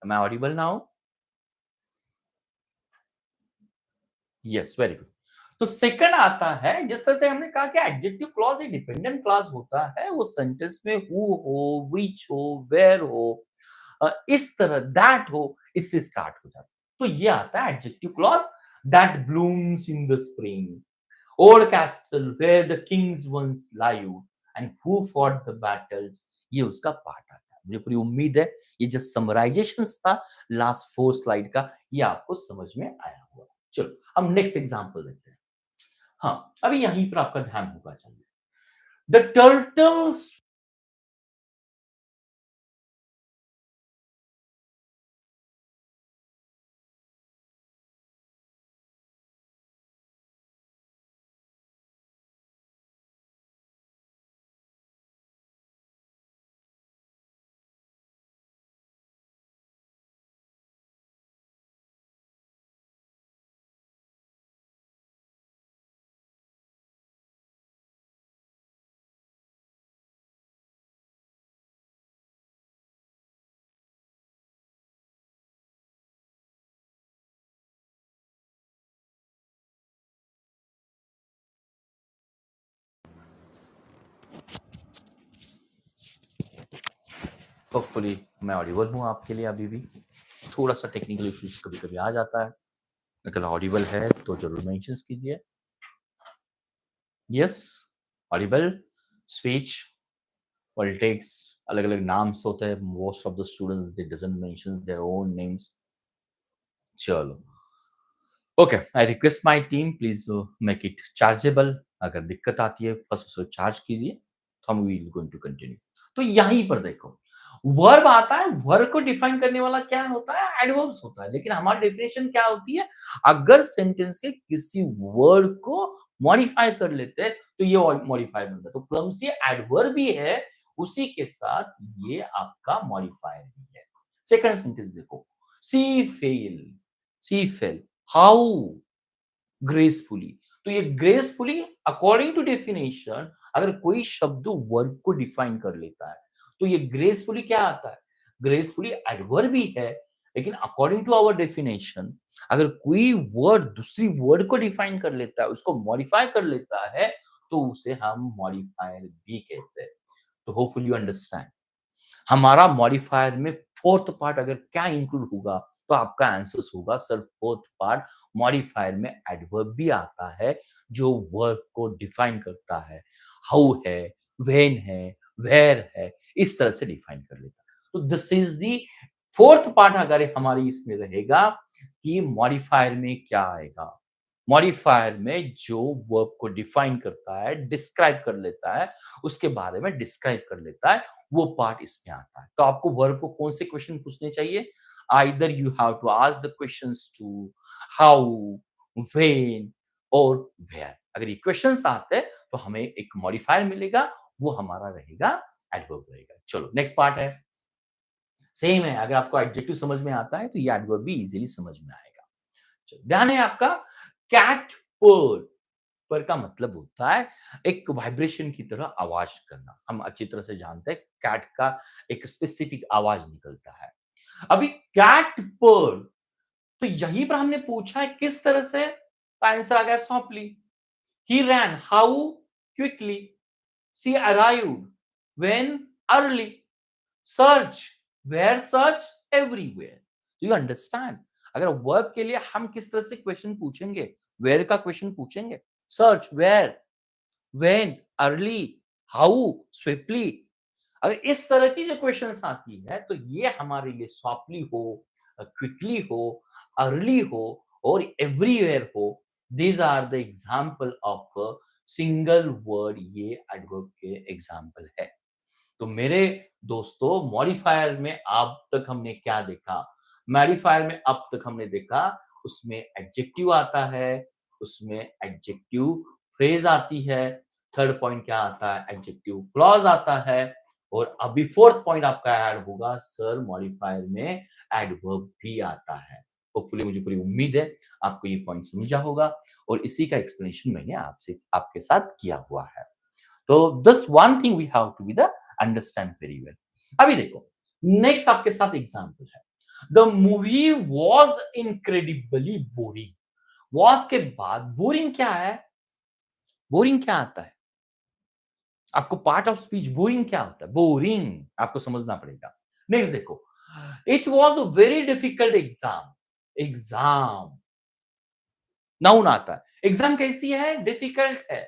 मैं Audible now? Yes, very good. तो सेकंड आता है, जिस तरह से हमने कहा कि एडजेक्टिव क्लॉज एक डिपेंडेंट क्लॉज होता है, वो सेंटेंस में हु हो, व्हिच हो, वेयर हो, इस तरह दैट हो, इससे स्टार्ट हो जाता है। तो ये आता है adjective clause. That blooms in the spring, old castle where the kings once live, and who fought the battles. ये उसका पार्ट आता है। मुझे पूरी उम्मीद है ये जो समराइजेशन था लास्ट 4 स्लाइड का, ये आपको समझ में आया होगा। चलो, हम नेक्स्ट एग्जांपल देखते हैं। हाँ, अभी यहीं पर आपका ध्यान होगा चाहिए। The turtles. होपफुली मैं ऑडिबल हूँ आपके लिए अभी भी। थोड़ा सा टेक्निकल इश्यूज कभी-कभी आ जाता है। अगर ऑडिबल है तो ज़रूर मेंशन्स कीजिए। यस, ऑडिबल, स्पीच, पॉलिटिक्स, अलग-अलग नाम्स होते हैं। Most of the students they doesn't mention their own names. चलो, okay, I request my team please make it chargeable. अगर दिक्कत आती है फर्स्ट उसको चार्ज कीजिए, हम विल गोइंग टू कंटिन्यू। तो यहीं पर देखो, वर्ब आता है, वर्ब को डिफाइन करने वाला क्या होता है? एडवर्ब्स होता है। लेकिन हमारी डेफिनेशन क्या होती है? अगर सेंटेंस के किसी वर्ड को मॉडिफाई कर लेते हैं, तो ये मॉडिफायर बनता है। तो क्लमसी एडवर्ब भी है, उसी के साथ ये आपका मॉडिफायर भी है। सेकंड सेंटेंस देखो, she fell, she fell, how gracefully. तो ये ग्रेसफुली अकॉर्डिंग टू डेफिनेशन, अगर कोई शब्द वर्ब को डिफाइन कर लेता है, तो ये ग्रेसफुली क्या आता है? ग्रेसफुली एडवर्ब भी है, लेकिन अकॉर्डिंग टू आवर डेफिनेशन, अगर कोई वर्ड दूसरी वर्ड को डिफाइन कर लेता है, उसको मॉडिफाई कर लेता है, तो उसे हम मॉडिफायर भी कहते हैं। तो होपफुली यू अंडरस्टैंड। हमारा मॉडिफायर में फोर्थ पार्ट अगर क्या इंक्लूड होगा, तो आपका आंसर होगा सर फोर्थ पार्ट। मॉडिफायर में एडवर्ब भी आता है, जो वर्ब को डिफाइन करता है। हाउ है, व्हेन है, वेयर है, इस तरह से डिफाइन कर लेता है। तो this is the fourth part अगर हमारी इसमें रहेगा कि मॉडिफायर में क्या आएगा। मॉडिफायर में जो वर्ब को डिफाइन करता है, डिस्क्राइब कर लेता है, उसके बारे में डिस्क्राइब कर लेता है, वो पार्ट इसमें आता है। तो आपको वर्ब को कौन से क्वेश्चन पूछने चाहिए? Either you have to ask the questions to how, when और वेयर। अगर ये क्वेश्चंस आते हैं तो हमें एक मॉडिफायर मिलेगा, वो हमारा रहेगा एडवर्ब रहेगा। चलो नेक्स्ट पार्ट है, सेम है। अगर आपको एडजेक्टिव समझ में आता है तो ये एडवर्ब भी इजीली समझ में आएगा। चलो, ध्यान है आपका, कैट पर्ड। पर का मतलब होता है एक वाइब्रेशन की तरह आवाज करना। हम अच्छी तरह से जानते हैं कैट का एक स्पेसिफिक आवाज निकलता है। अभी कैट पर्ड, तो यहीं पर हमने पूछा है किस तरह से, आंसर आ गया softly. He ran how quickly, she arrived when early, search where, search everywhere. Do you understand? अगर वर्ब के लिए हम किस तरह से क्वेश्चन पूछेंगे, वेयर का क्वेश्चन पूछेंगे, search where, when early, how swiftly. अगर इस तरह की जो क्वेश्चंस आती है, तो ये हमारे लिए सॉफ्टली हो, क्विकली हो, अर्ली हो और एवरीवेयर हो, these are the example of single word. ये एडवर्ब के एग्जाम्पल है। तो मेरे दोस्तों, मॉडिफायर में अब तक हमने क्या देखा? मॉडिफायर में अब तक हमने देखा, उसमें एडजेक्टिव आता है, उसमें एडजेक्टिव फ्रेज आती है। थर्ड पॉइंट क्या आता है? एडजेक्टिव क्लॉज आता है। और अभी फोर्थ पॉइंट आपका ऐड होगा, सर मॉडिफायर में एडवर्ब भी आता है। होपफुली मुझे पूरी उम्मीद है आपको ये पॉइंट समझा होगा, और इसी का एक्सप्लेनेशन मैंने आपसे आपके साथ किया हुआ है। तो this one thing we have to be the understand very well. अभी देखो, नेक्स्ट आपके साथ एग्जांपल है। The movie was incredibly boring. Was के बाद बोरिंग क्या है? बोरिंग क्या आता है? आपको पार्ट ऑफ स्पीच बोरिंग क्या होता है? बोरिंग आपको समझना पड़ेगा। नेक्स्ट देखो, it was a very difficult exam. Exam noun आता है। एग्जाम कैसी है? डिफिकल्ट है।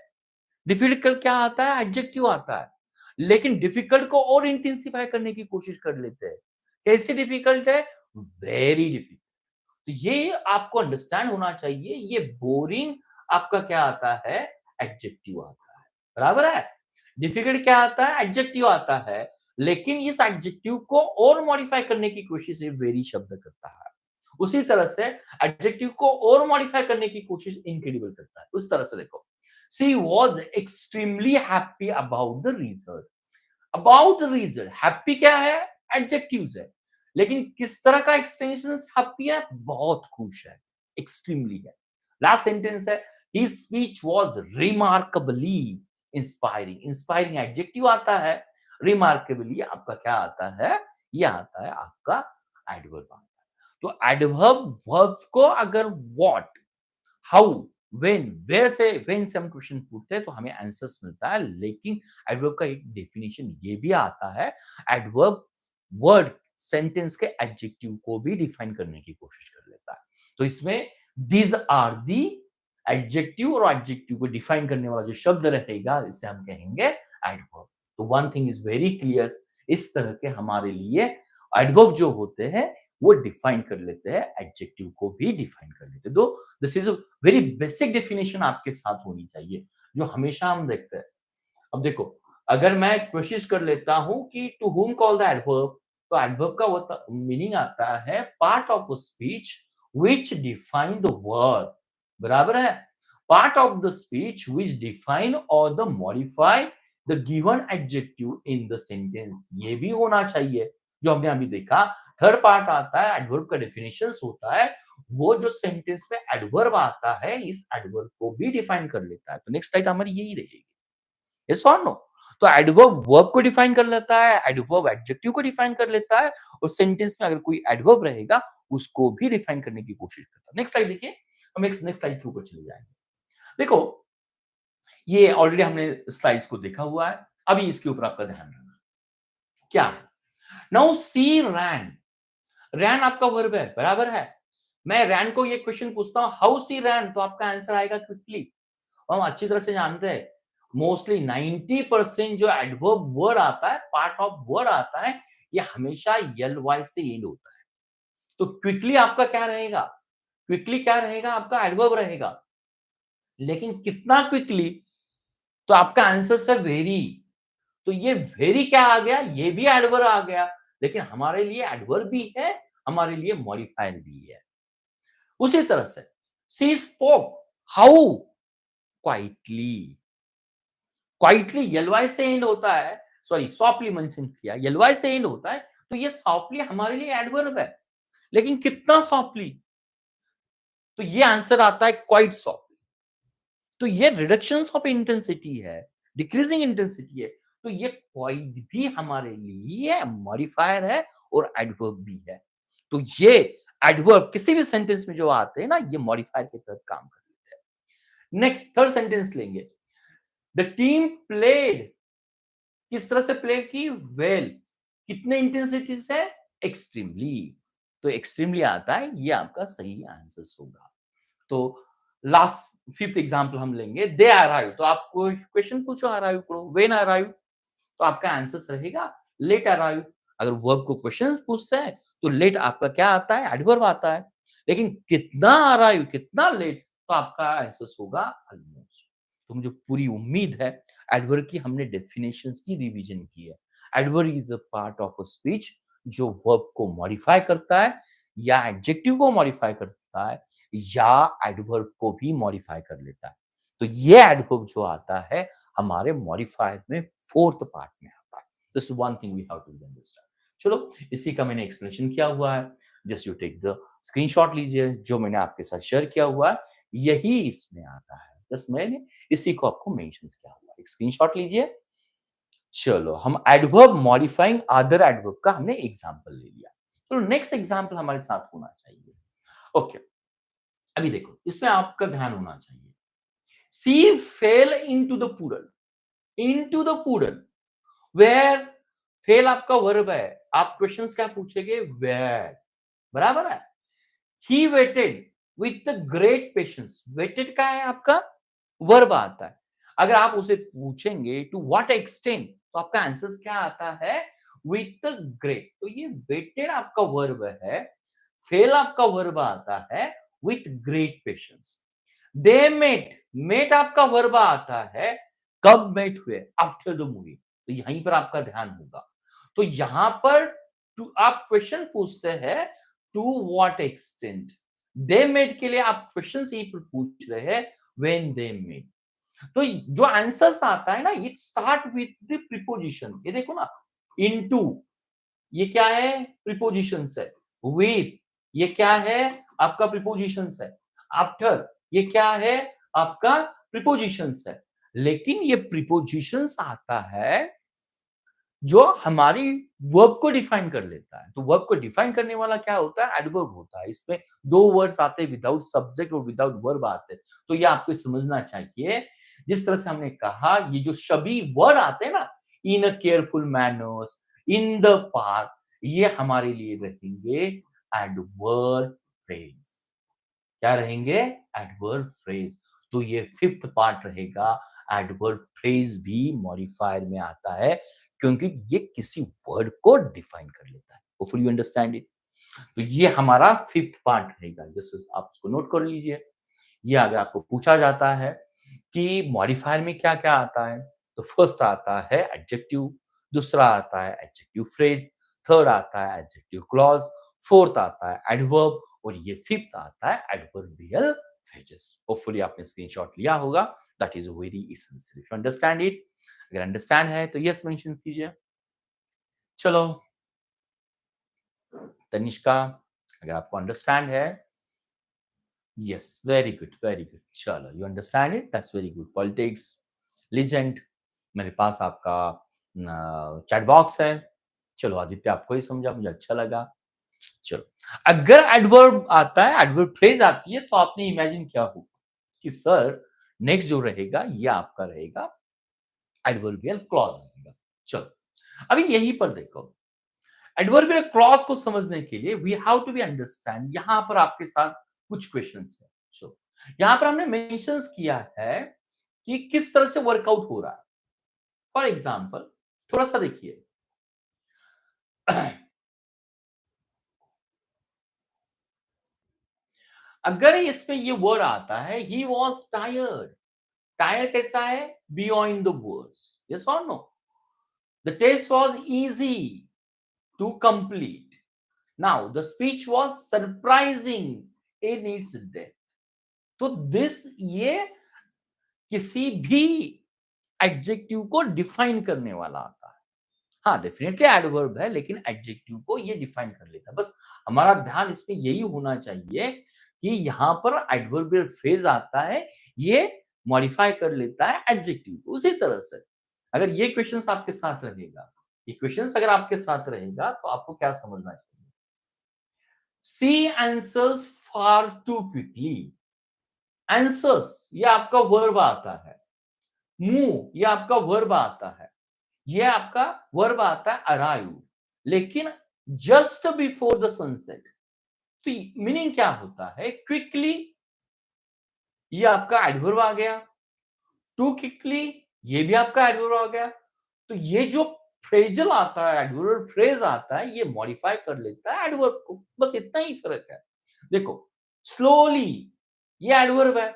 डिफिकल्ट क्या आता है? एडजेक्टिव आता है। लेकिन डिफिकल्ट को और इंटेंसिफाई करने की कोशिश कर लेते हैं। कैसे डिफिकल्ट है? Very difficult. तो ये आपको अंडरस्टैंड होना चाहिए, ये बोरिंग आपका क्या आता है? एडजेक्टिव आता है। बराबर है? डिफिकल्ट क्या आता है? एडजेक्टिव आता है। लेकिन इस एडजेक्टिव को और मॉडिफाई करने की कोशिश ये वेरी शब्द करता है। उसी तरह से एडजेक्टिव को और मॉडिफाई करने की कोशिश इनक्रेडिबल करता है। उस तरह से देखो, she was extremely happy about the result. About the result, happy क्या है? एडजेक्टिव है। लेकिन किस तरह का एक्सटेंशन हैप्पी है? बहुत खुश है, एक्सट्रीमली है। लास्ट सेंटेंस है, his speech was remarkably inspiring। Inspiring adjective आता है, रिमार्केबली आपका क्या आता है? ये आता है आपका एडवर्ब आता है। तो एडवर्ब वर्ब को अगर व्हाट, हाउ, व्हेन से हम क्वेश्चन पूछते हैं तो हमें आंसर्स मिलता है। लेकिन एडवर्ब का एक डेफिनेशन ये भी आता है, एडवर्ब वर्ड सेंटेंस के एडजेक्टिव को भी डिफाइन करने की कोशिश कर लेता है। तो इसमें दीज आर दी एडजेक्टिव, और एडजेक्टिव को डिफाइन करने वाला जो शब्द रहेगा इसे हम कहेंगे एडवर्ब। तो one thing is very clear, इस तरह के हमारे लिए एडवर्ब जो होते हैं वो डिफाइन कर लेते हैं, एडजेक्टिव को भी डिफाइन कर लेते हैं। दो this is a very basic definition आपके साथ होनी चाहिए, जो हमेशा हम देखते हैं। अब देखो, अगर मैं कोशिश कर लेता हूं कि to whom call the adverb, तो एडवर्ब का मीनिंग आता है part of the speech which define the word, बराबर है, part of the speech which define और the modify the given adjective in the sentence. ये भी होना चाहिए, जो हमने अभी देखा। थर्ड पार्ट आता है एडवर्ब का डेफिनेशन होता है, वो जो सेंटेंस में एडवर्ब आता है इस एडवर्ब को भी डिफाइन कर लेता है। तो नेक्स्ट स्लाइड हमारी यही रहेगी, यस और नो। तो एडवर्ब वर्ब को डिफाइन कर लेता है, एडवर्ब एडजेक्टिव को डिफाइन कर लेता है, और सेंटेंस में अगर कोई एडवर्ब रहेगा उसको भी डिफाइन करने की कोशिश करता है। नेक्स्ट स्लाइड देखिए, हम नेक्स्ट स्लाइड के ऊपर चले जाएंगे। देखो, ये ऑलरेडी हमने स्लाइड्स को देखा हुआ है, अभी इसके ऊपर आपका ध्यान रखना क्या है। नाउ सी रैन, रैन आपका वर्ब है, बराबर है। मैं रैन को ये क्वेश्चन पूछता हूं, हाउ सी रैन, तो आपका आंसर आएगा क्विकली। हम अच्छी तरह से जानते हैं, मोस्टली 90% जो एडवर्ब वर्ड आता है, पार्ट ऑफ वर्ड आता है, ये हमेशा यल वाई से एंड होता है। तो क्विकली आपका क्या रहेगा, क्विकली क्या रहेगा, आपका एडवर्ब रहेगा। लेकिन कितना क्विकली, तो आपका आंसर से वेरी। तो ये वेरी क्या आ गया, ये भी एडवर्ब आ गया, लेकिन हमारे लिए एडवर्ब भी है, हमारे लिए मॉडिफायर भी है। उसी तरह से सी स्पोक हाउ क्वाइटली, क्वाइटली यलवाई से एंड होता है, सॉरी सॉफ्टली मेंशन किया, यलवाई से एंड होता है, तो ये सॉफ्टली हमारे लिए एडवर्ब है, लेकिन कितना सॉफ्टली, तो ये आंसर आता है क्वाइट सॉफ्टली। तो ये रिडक्शन ऑफ इंटेंसिटी है, डिक्रीजिंग इंटेंसिटी है, तो ये क्वाइट भी हमारे लिए मॉडिफायर है और एडवर्ब भी है। तो ये एडवर्ब किसी भी सेंटेंस में जो आते हैं ना, ये मॉडिफायर के तहत काम कर लेते हैं। नेक्स्ट थर्ड सेंटेंस लेंगे, द टीम प्लेड, किस तरह से प्ले की, वेल, कितने इंटेंसिटी से, एक्सट्रीमली। तो एक्सट्रीमली आता है, ये आपका सही आंसर होगा। तो लास्ट फिफ्थ एग्जांपल हम लेंगे, दे अराइव, तो आपको क्वेश्चन पूछो अराइव करो, व्हेन अराइव, तो आपका आंसर रहेगा लेट अराइव। अगर वर्ब को क्वेश्चन पूछते हैं तो लेट आपका क्या आता है, एडवर्ब आता है। लेकिन कितना अराइव, कितना लेट, तो आपका आंसर होगा ऑलमोस्ट। तो मुझे पूरी उम्मीद है एडवर्ब की हमने डेफिनेशंस की रिवीजन की है। Adverb is a part of a speech जो वर्ब को मॉडिफाई करता है, या एडजेक्टिव को मॉडिफाई करता है, या एडवर्ब को भी मॉडिफाई कर लेता है। तो ये एडवर्ब जो आता है हमारे मॉडिफायर में फोर्थ पार्ट में आता है। This one thing we have to understand. चलो, इसी का मैंने एक्सप्लेनेशन किया हुआ है, just you take the screenshot लीजिए, जो मैंने आपके साथ शेयर किया हुआ है यही इसमें आता है, जस्ट मैंने इसी को आपको मेंशन किया हुआ है, एक स्क्रीनशॉट लीजिए। चलो, हम एडवर्ब मॉडिफाइंग अदर एडवर्ब का हमने एग्जांपल ले लिया। चलो, नेक्स्ट एग्जांपल हमारे साथ होना चाहिए। ओके, अभी देखो, इसमें आपका ध्यान होना चाहिए। She fell into the pool, into the pool, where, fell आपका वर्ब है, आप क्वेश्चंस क्या पूछेंगे, वेयर, बराबर है। He waited with great patience, waited का है आपका वर्ब आता है। अगर आप उसे पूछेंगे टू व्हाट एक्सटेंट, तो आपका आंसर क्या आता है, विथ ग्रेट। तो ये वेटेड आपका वर्ब है, फेल आपका वर्ब आता है, with great patience. They met, met आपका वर्ब आता है, कब मेट हुए, आफ्टर द मूवी। तो यहीं पर आपका ध्यान होगा। तो यहां पर आप क्वेश्चन पूछते हैं to what extent, they met के लिए आप क्वेश्चन से ही पूछ रहे हैं व्हेन दे मेट। तो जो आंसर्स आता है ना, it start with the preposition. ये देखो ना, इनटू ये क्या है, प्रीपोजिशन है। विथ ये क्या है, आपका प्रीपोजिशन है। आफ्टर ये क्या है, आपका प्रीपोजिशन है। लेकिन ये प्रीपोजिशन आता है जो हमारी वर्ब को डिफाइन कर लेता है। तो वर्ब को डिफाइन करने वाला क्या होता है, एडवर्ब होता है। इसमें दो वर्ड्स आते हैं, विदाउट सब्जेक्ट और विदाउट वर्ब आते हैं। तो ये आपको समझना चाहिए। जिस तरह से हमने कहा, ये जो सभी वर्ड आते हैं ना, in a careful manners, in the park, ये हमारे लिए रहेंगे एडवर्ब फ्रेज। क्या रहेंगे? Adverb phrase. तो ये फिफ्थ पार्ट रहेगा। एडवर्ब फ्रेज भी मॉडिफायर में आता है क्योंकि ये किसी वर्ड को डिफाइन कर लेता है। Hopefully you understand it. तो ये हमारा फिफ्थ पार्ट रहेगा, जैसे आप इसको नोट कर लीजिए। ये अगर आपको पूछा जाता है कि मॉडिफायर में क्या-क्या आता है, तो फर्स्ट आता है एडजेक्टिव, दूसरा आता है एडजेक्टिव फ्रेज, थर्ड आता है एडजेक्टिव क्लॉज, फोर्थ आता है एडवर्ब और ये फिफ्थ आता है एडवर्बियल फ्रेजेस। होपफुली आपने स्क्रीनशॉट लिया होगा। That is very essential. If you understand it, अगर अंडरस्टैंड है तो यस मेंशन कीजिए। चलो तनिष्का, अगर आपको अंडरस्टैंड है, yes, very good, very good. चलो you understand it, that's very good. Politics, legend, मेरे पास आपका चैट बॉक्स है। चलो आदित्य आपको ही समझा, मुझे अच्छा लगा। चलो, अगर एडवर्ब आता है, एडवर्ब फ्रेज आती है, तो आपने इमेजिन किया हो कि सर नेक्स्ट जो रहेगा ये आपका रहेगा एडवर्बियल क्लॉज रहेगा। चलो, अभी यहीं पर देखो, एडवर्बियल क्लॉज को समझने के लिए we have to be understand. यहां पर आपके साथ कुछ क्वेश्चंस है। सो यहां पर हमने मेंशंस किया है कि किस तरह से वर्कआउट हो रहा है। फॉर एग्जांपल, थोड़ा सा देखिए। अगर इसमें ये वर्ड आता है ही वॉज टायर्ड, टायर्ड कैसा है? बियॉन्ड द वर्ड्स, यस और no? The test was easy to complete, now the speech was surprising in its depth. तो दिस ये किसी भी एडजेक्टिव को डिफाइन करने वाला आता है। हाँ, डेफिनेटली एडवर्ब है, लेकिन एडजेक्टिव को ये डिफाइन कर लेता है। बस हमारा ध्यान इसमें यही होना चाहिए कि यहाँ पर एडवर्बियल फ्रेज आता है, ये मॉडिफाई कर लेता है एडजेक्टिव को। उसी तरह से अगर ये क्वेश्चंस आपके साथ रहेगा, ये क्वेश्चंस अगर आपके साथ रहेगा, तो आपको क्या समझना चाहिए? She answers far too quickly. Answers ये आपका वर्ब आता है। मूव ये आपका वर्ब आता है। ये आपका वर्ब आता है अराइव, लेकिन जस्ट बिफोर द सनसेट। तो मीनिंग क्या होता है? क्विकली ये आपका एडवर्ब आ गया, टू क्विकली ये भी आपका एडवर्ब आ गया। तो ये जो फ्रेजल आता है, एडवर्ब फ्रेज आता है, ये मॉडिफाई कर लेता है एडवर्ब को। बस इतना ही फर्क है। देखो, स्लोली ये एडवर्ब है,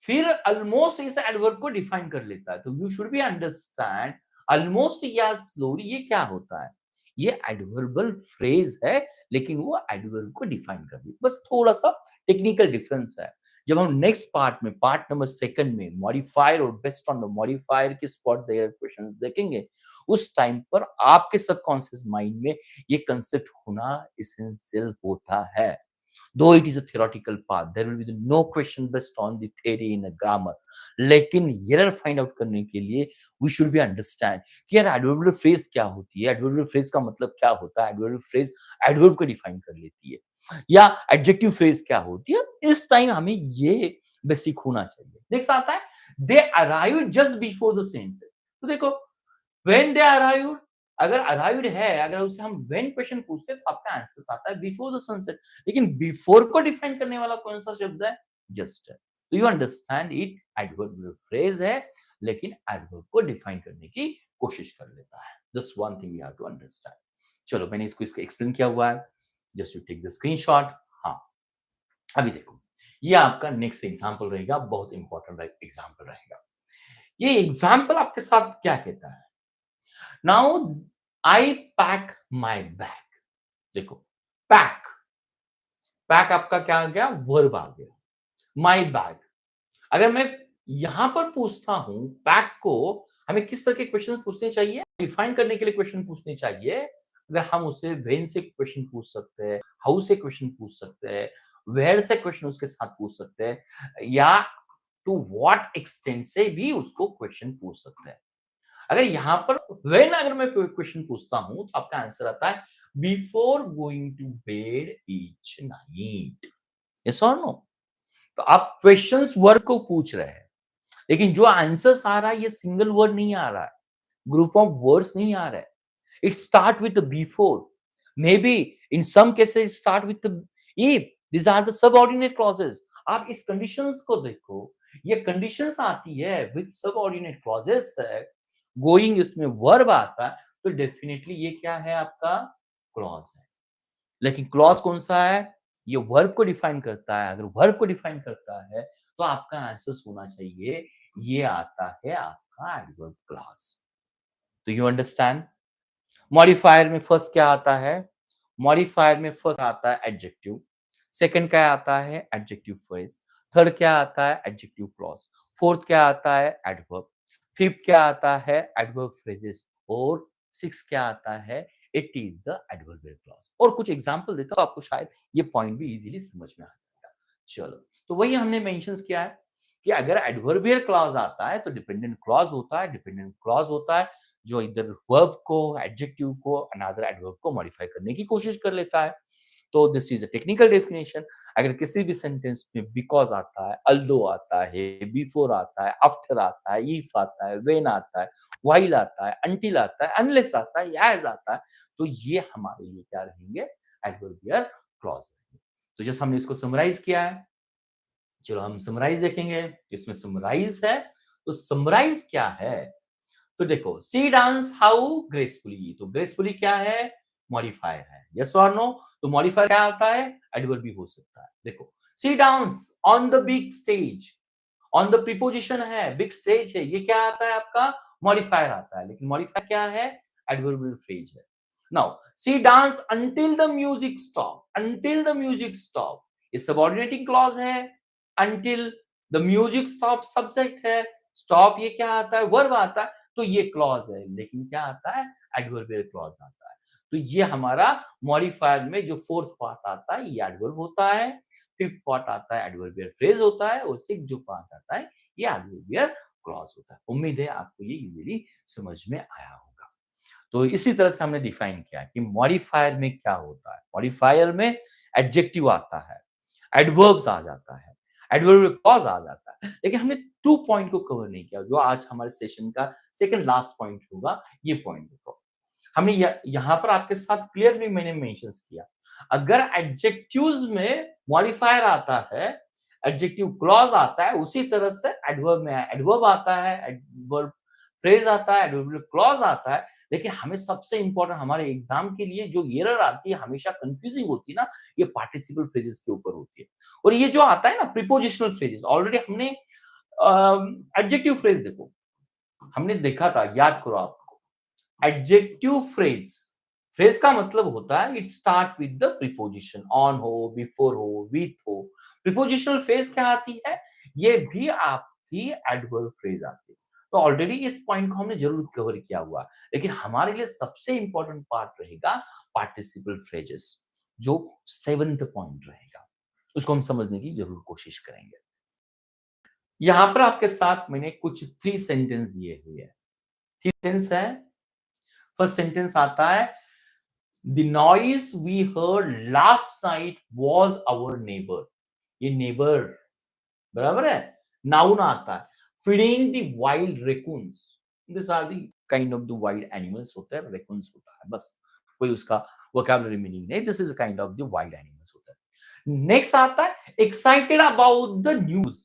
फिर ऑलमोस्ट इस एडवर्ब को डिफाइन कर लेता है। तो you should be understand almost या स्लोली ये क्या होता है? ये एडवर्बल फ्रेज है, लेकिन वो एडवर्ब को डिफाइन कर रही है। बस थोड़ा सा टेक्निकल डिफरेंस है। जब हम नेक्स्ट पार्ट में, पार्ट नंबर सेकंड में मॉडिफायर और बेस्ड ऑन द मॉडिफायर के स्पॉट देयर क्वेश्चंस देखेंगे, उस टाइम पर आपके सबकॉन्शियस माइंड में ये कंसेप्ट होना एसेंशियल होता है। Though it is a theoretical path, there will be no question based on the theory in a grammar. लेकिन एरर फाइंड आउट करने के लिए we should be understand कि यार एडवर्बियल फ्रेज क्या होती है, एडवर्बियल फ्रेज का मतलब क्या होता है, एडवर्बियल फ्रेज एडवर्ब को डिफाइन कर लेती है, या एडजेक्टिव फ्रेज क्या होती है। इस टाइम हमें ये बेसिक होना चाहिए। नेक्स्ट आता है they arrived just before the sunset. तो देखो, व्हेन दे अराइव्ड, अगर अराइव्ड है, अगर उसे हम व्हेन क्वेश्चन पूछते हैं तो आपका आंसर आता है बिफोर द सनसेट। लेकिन बिफोर को डिफाइन करने वाला कौन सा शब्द है? जस्ट है। तो you understand it, adverb phrase है, लेकिन एडवर्ब को डिफाइन करने की कोशिश कर लेता है। This one thing we have to understand. चलो, मैंने इसको एक्सप्लेन किया हुआ है, just you take the screenshot. हाँ, अभी देखो, ये आपका नेक्स्ट एग्जांपल रहेगा, बहुत इंपॉर्टेंट एग्जांपल रहेगा। ये एग्जांपल आपके साथ क्या कहता है? Now I pack my bag. देखो, पैक, पैक आपका क्या आ गया? वर्ब आ गया। माई बैग, अगर मैं यहां पर पूछता हूं पैक को, हमें किस तरह के क्वेश्चन पूछने चाहिए? डिफाइन करने के लिए क्वेश्चन पूछने चाहिए। अगर हम उससे व्हेन से क्वेश्चन पूछ सकते हैं, हाउ से क्वेश्चन पूछ सकते हैं, वेयर से क्वेश्चन उसके साथ पूछ सकते हैं, या टू व्हाट एक्सटेंट से भी उसको क्वेश्चन पूछ सकते हैं। अगर यहाँ पर व्हेन अगर मैं क्वेश्चन पूछता हूं, तो आपका आंसर आता है before going to bed each night. Yes और नो? तो आप क्वेश्चंस वर्ड को पूछ रहे हैं, लेकिन जो आंसर्स आ रहा है ये सिंगल वर्ड नहीं आ रहा है, ग्रुप ऑफ वर्ड्स नहीं आ रहा है। It start with before. Maybe in some cases start with the if. These are the subordinate clauses. आप इस conditions को देखो, ये conditions आती है with subordinate clauses है, going इसमें verb आता है, तो definitely ये क्या है आपका clause है। लेकिन clause कौन सा है? ये verb को define करता है। अगर verb को define करता है, तो आपका आंसर होना चाहिए, ये आता है आपका adverb clause। तो you understand? मॉडिफायर में फर्स्ट क्या आता है? मॉडिफायर में फर्स्ट आता है एडजेक्टिव, सेकंड क्या आता है? एडजेक्टिव फ्रेज, थर्ड क्या आता है? एडजेक्टिव क्लॉज, फोर्थ क्या आता है? एडवर्ब, फिफ्थ क्या आता है? एडवर्ब फ्रेजेस, और सिक्स क्या आता है? It is the adverbial clause. और कुछ एग्जांपल देता हूं, आपको शायद ये पॉइंट भी इजीली समझ में आ जाएगा। चलो, तो वही हमने मेंशंस किया है कि अगर एडवर्बियल क्लॉज आता है तो डिपेंडेंट क्लॉज होता है। डिपेंडेंट क्लॉज होता है जो इधर वर्ब को, एडजेक्टिव को, अनदर एडवर्ब को मॉडिफाई करने की कोशिश कर लेता है। तो this is a technical definition. अगर किसी भी सेंटेंस में बिकॉज आता है, अल्दो आता है, बिफोर आता है, आफ्टर आता है, इफ आता है, व्हेन आता है, व्हाइल आता है, अनटिल आता है, अनलेस आता है, एज आता है, तो ये हमारे लिए क्या रहेंगे? एडवर्बियल क्लॉज रहेंगे। तो जैसे हमने इसको समराइज किया है, चलो हम समराइज देखेंगे। इसमें समराइज है, तो समराइज क्या है? तो देखो, सी डांस हाउ ग्रेसफुली, तो ग्रेसफुली क्या है? मॉडिफायर है। यस और नो? तो मॉडिफायर क्या आता है? एडवर्ब भी हो सकता है। देखो, she dance on the big stage, on the preposition है, बिग स्टेज है, ये क्या आता है आपका? मॉडिफायर आता है। लेकिन मॉडिफायर क्या है? एडवर्बियल फ्रेज है। Now see dance until the music stop, until the music stop, ये सबऑर्डिनेटिंग क्लॉज है। Until the music stop subject है, स्टॉप ये क्या आता है? वर्ब आता है, तो ये क्लॉज है। लेकिन क्या आता है? एडवर्बियल क्लॉज आता है। तो ये हमारा मॉडिफायर में जो फोर्थ पार्ट आता है, ये एडवर्ब होता है, फिफ्थ पार्ट आता है एडवर्बियल फ्रेज होता है, और सिक्स्थ जो पार्ट आता है ये एडवर्बियल क्लॉज होता है। उम्मीद है आपको ये इजीली समझ में आया होगा। तो इसी तरह से हमने डिफाइन किया कि मॉडिफायर में क्या होता है। मॉडिफायर में एडजेक्टिव आता है, एडवर्ब्स आ जाता है, एडवर्बियल क्लॉज आ जाता है। लेकिन हमने 2 पॉइंट को कवर नहीं किया, जो आज हमारे सेशन का सेकंड लास्ट पॉइंट होगा। ये पॉइंट देखो, हमने यहाँ पर आपके साथ क्लियरली मैंने मेंशन किया, अगर एडजेक्टिव्स में मॉडिफायर आता है, एडजेक्टिव क्लॉज आता है, उसी तरह से एडवर्ब में एडवर्ब आता है, एडवर्ब फ्रेज आता है, एडवर्बियल क्लॉज आता है। लेकिन हमें सबसे इंपॉर्टेंट हमारे एग्जाम के लिए जो एरर आती है, हमेशा कंफ्यूजिंग होती है ना, ये पार्टिसिपल फ्रेजेस के ऊपर होती है। और ये जो आता है ना प्रीपोजिशनल फ्रेजेस, ऑलरेडी हमने एडजेक्टिव फ्रेज देखो, हमने देखा था, याद करो आप, एडजेक्टिव फ्रेज, फ्रेज का मतलब होता है it start with the preposition, on हो, बिफोर हो, विथ हो। प्रीपोजिशनल फ्रेज क्या आती है? ये भी आपकी एडवर्ब फ्रेज आती है। तो ऑलरेडी इस पॉइंट को हमने जरूर कवर किया हुआ, लेकिन हमारे लिए सबसे इंपॉर्टेंट पार्ट रहेगा पार्टिसिपल फ्रेजेस, जो 7th पॉइंट रहेगा, उसको हम समझने की जरूर कोशिश करेंगे। यहां पर आपके साथ मैंने कुछ 3 सेंटेंस दिए हुए हैं। 3 सेंटेंस है। फर्स्ट सेंटेंस आता है, the noise we heard last night was our neighbour. ये नेबर बराबर है, नाउन आता है। Feeding the wild raccoons, this are the kind of the wild animals होते हैं, रेकून्स होता है, बस कोई उसका वोकैबुलरी मीनिंग नहीं, this is a kind of the wild animals होता है। नेक्स्ट आता है, excited about the news,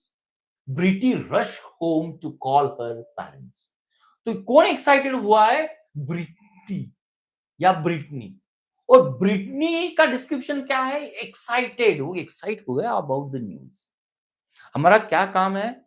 Britney rush home to call her parents. तो कौन एक्साइटेड हुआ है? ब्रिटी या ब्रिटनी। और ब्रिटनी का डिस्क्रिप्शन क्या है? एक्साइटेड, वो एक्साइट हुआ अबाउट द न्यूज। हमारा क्या काम है?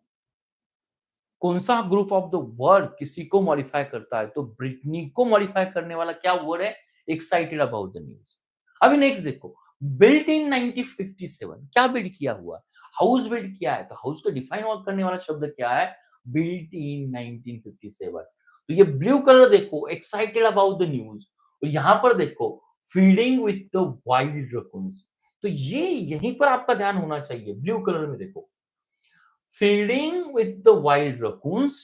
कौन सा ग्रुप ऑफ द वर्ड किसी को मॉडिफाई करता है? तो ब्रिटनी को मॉडिफाई करने वाला क्या वर्ड है? Excited about the news. अभी नेक्स्ट देखो, बिल्ट इन 1957, क्या बिल्ड किया हुआ? हाउस बिल्ड किया है, तो हाउस को डिफाइन करने वाला शब्द क्या है? Built in 1957। तो ये ब्लू कलर देखो, एक्साइटेड अबाउट द न्यूज, और यहां पर देखो फीडिंग विद द वाइल्ड रकून्स। तो ये यहीं पर आपका ध्यान होना चाहिए, ब्लू कलर में देखो, feeding with the wild raccoons,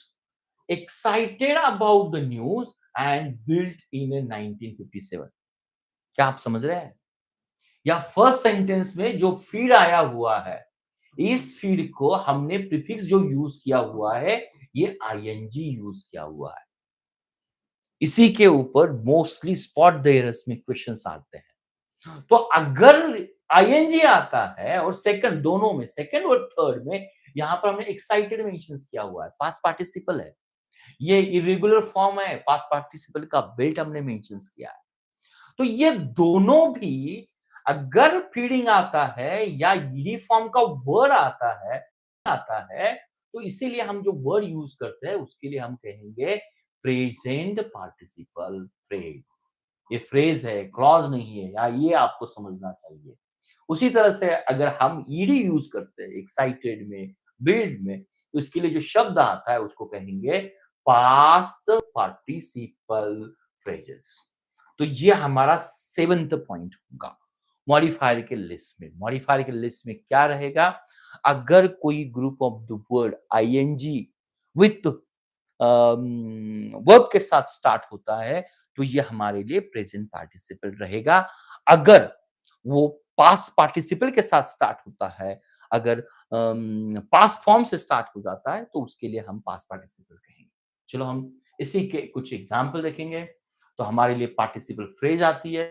excited about the news and built in a 1957। क्या आप समझ रहे हैं? या फर्स्ट सेंटेंस में जो फीड आया हुआ है, इस फीड को हमने प्रीफिक्स जो यूज किया हुआ है, ये आईएनजी यूज किया हुआ है। इसी के ऊपर मोस्टली स्पॉट द एरर्स में क्वेश्चंस आते हैं। तो अगर आईएनजी आता है और सेकंड दोनों में, सेकंड और थर्ड में, यहाँ पर हमने एक्साइटेड मेंशन किया हुआ है, पास्ट पार्टिसिपल है। ये इरेगुलर फॉर्म है, पास्ट पार्टिसिपल का बिल्ट हमने मेंशन किया है। तो ये दोनों भी अगर फीडिंग आता है या ईडी फॉर्म का वर्ड आता है, तो इसीलिए हम जो वर्ड यूज करते हैं उसके लिए हम कहेंगे प्रेजेंट पार्टिसिपल फ्रेज। ये फ्रेज है, क्लॉज नहीं है, या ये आपको समझना चाहिए। उसी तरह से अगर हम ईडी यूज करते हैं एक्साइटेड में, बिल्ड में, तो इसके लिए जो शब्द आता है उसको कहेंगे पास्ट पार्टिसिपल फ्रेजेस। तो ये हमारा 7th पॉइंट होगा मॉडिफायर के लिस्ट में। मॉडिफायर के लिस्ट में क्या रहेगा? अगर कोई group of the word ING with verb के साथ स्टार्ट होता है, तो ये हमारे लिए प्रेजेंट पार्टिसिपल रहेगा। अगर वो पास्ट पार्टिसिपल के साथ स्टार्ट होता है, अगर पास्ट फॉर्म से स्टार्ट हो जाता है, तो उसके लिए हम पास्ट पार्टिसिपल कहेंगे। चलो हम इसी के कुछ एग्जाम्पल देखेंगे। तो हमारे लिए पार्टिसिपल फ्रेज आती है,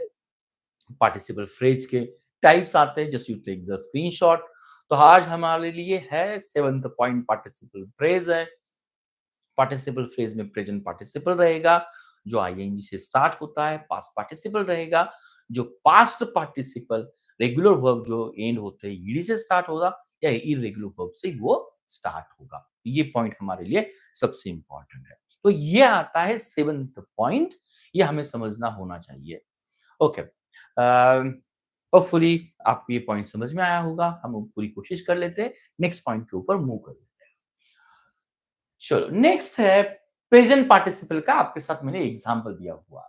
पार्टिसिपल फ्रेज के टाइप्स आते हैं, just you take the screenshot. तो आज हमारे लिए है 7th पॉइंट पार्टिसिपल फ्रेज है। पार्टिसिपल फ्रेज में प्रेजेंट पार्टिसिपल रहेगा जो आईएनजी से स्टार्ट होता है, पास्ट पार्टिसिपल रहेगा जो पास्ट पार्टिसिपल, रेगुलर वर्ब जो एंड होते हैं ईडी से स्टार्ट होगा या इरेगुलर वर्ब से वो स्टार्ट होगा। ये पॉइंट हमारे लिए सबसे इंपॉर्टेंट है। तो ये आता है 7th पॉइंट, ये हमें समझना होना चाहिए। ओके, होपफुली आपको ये पॉइंट समझ में आया होगा। हम पूरी कोशिश कर लेते हैं नेक्स्ट पॉइंट के ऊपर मूव कर लेते हैं। चलो नेक्स्ट है प्रेजेंट पार्टिसिपल का, आपके साथ मैंने एग्जांपल दिया हुआ।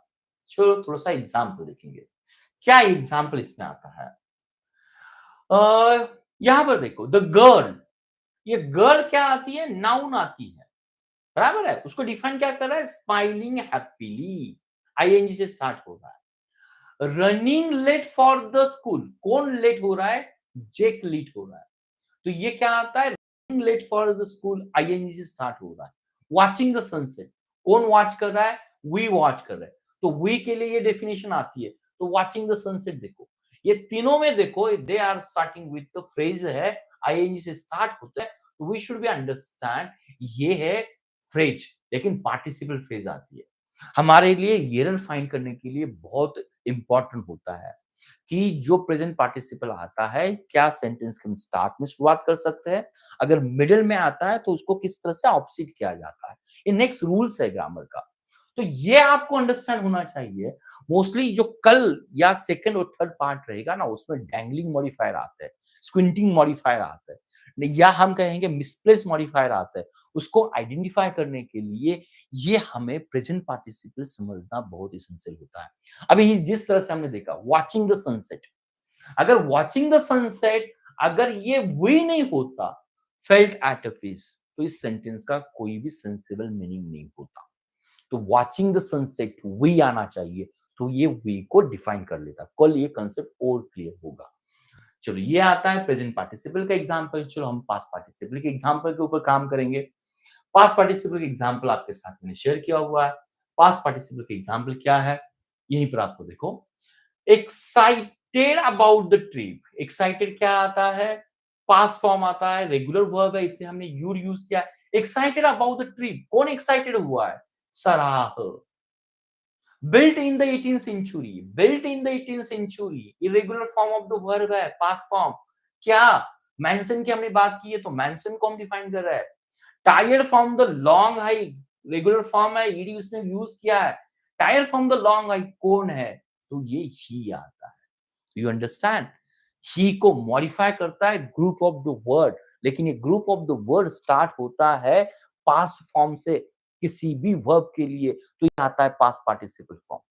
चलो थोड़ा सा एग्जांपल देखेंगे, क्या एग्जांपल इसमें आता है। यहां पर देखो द गर्ल, ये गर्ल क्या आती है? नाउन आती है, बराबर है। उसको डिफाइन क्या कर रहा है? स्माइलिंग हैप्पीली, आईएनजी से स्टार्ट हो रहा है। Running late for the school, कौन लेट हो रहा है? जेक लेट हो रहा है। तो ये क्या आता है? Running late for the school, ING से स्टार्ट हो रहा है। वॉचिंग द सनसेट, कौन वॉच कर रहा है? वी वॉच कर रहे हैं। तो वी के लिए ये डेफिनेशन आती है। तो वॉचिंग द सनसेट देखो, ये तीनों में देखो they are starting with the phrase है, आईएनजी से स्टार्ट होता है। तो वी शुड बी अंडरस्टैंड ये है फ्रेज, लेकिन पार्टिसिपल फ्रेज आती है। हमारे लिए एरर फाइंड करने के लिए बहुत इंपॉर्टेंट होता है कि जो प्रेजेंट पार्टिसिपल आता है, क्या सेंटेंस के स्टार्ट में शुरुआत कर सकते हैं, अगर मिडिल में आता है तो उसको किस तरह से ऑपोजिट किया जाता है। ये नेक्स्ट रूल्स है ग्रामर का। तो ये आपको अंडरस्टैंड होना चाहिए। मोस्टली जो कल या सेकंड और थर्ड पार्ट रहेगा ना, उसमें डैंगलिंग मॉडिफायर आता है, स्क्विंटिंग मॉडिफायर आता है, या हम कहेंगे मिसप्लेस मॉडिफायर आता है। उसको आइडेंटिफाई करने के लिए ये हमें प्रेजेंट पार्टिसिपल समझना बहुत एसेंशियल होता है। अभी जिस तरह से हमने देखा वॉचिंग द सनसेट, अगर वॉचिंग द सनसेट अगर ये वी नहीं होता, फेल्ट एट अ फिश, तो इस सेंटेंस का कोई भी सेंसिबल मीनिंग नहीं होता। तो वॉचिंग द सनसेट वी आना चाहिए, तो ये वी को डिफाइन कर लेता। कल ये कंसेप्ट और क्लियर होगा। चलो ये आता है प्रेजेंट पार्टिसिपल का एग्जांपल। चलो हम पास्ट पार्टिसिपल के एग्जांपल के ऊपर काम करेंगे। पास्ट पार्टिसिपल का एग्जांपल आपके साथ मैंने शेयर किया हुआ है। पास्ट पार्टिसिपल का एग्जांपल क्या है, यहीं पर आपको देखो, excited about the trip. Excited क्या आता है? पास्ट फॉर्म आता है, रेगुलर वर्ब है, इसे हमने यूज किया। एक्साइटेड अबाउट द ट्रिप, कौन एक्साइटेड हुआ है? Sarah. built in the 18th century, built in the 18th century, irregular form of the verb है, past form। क्या मेंशन की हमने बात की है, तो मेंशन को हम डिफाइन कर रहे हैं। Tyre from the long hike, regular form है, ईडी उसने यूज किया है। Tyre from the long hike कौन है? तो ये ही आता है। You understand? ही को मॉडिफाई करता है ग्रुप ऑफ द वर्ड, लेकिन ये group of the word start होता है पास्ट फॉर्म से किसी भी वर्ब के लिए, तो ये आता है पास्ट पार्टिसिपल फॉर्म।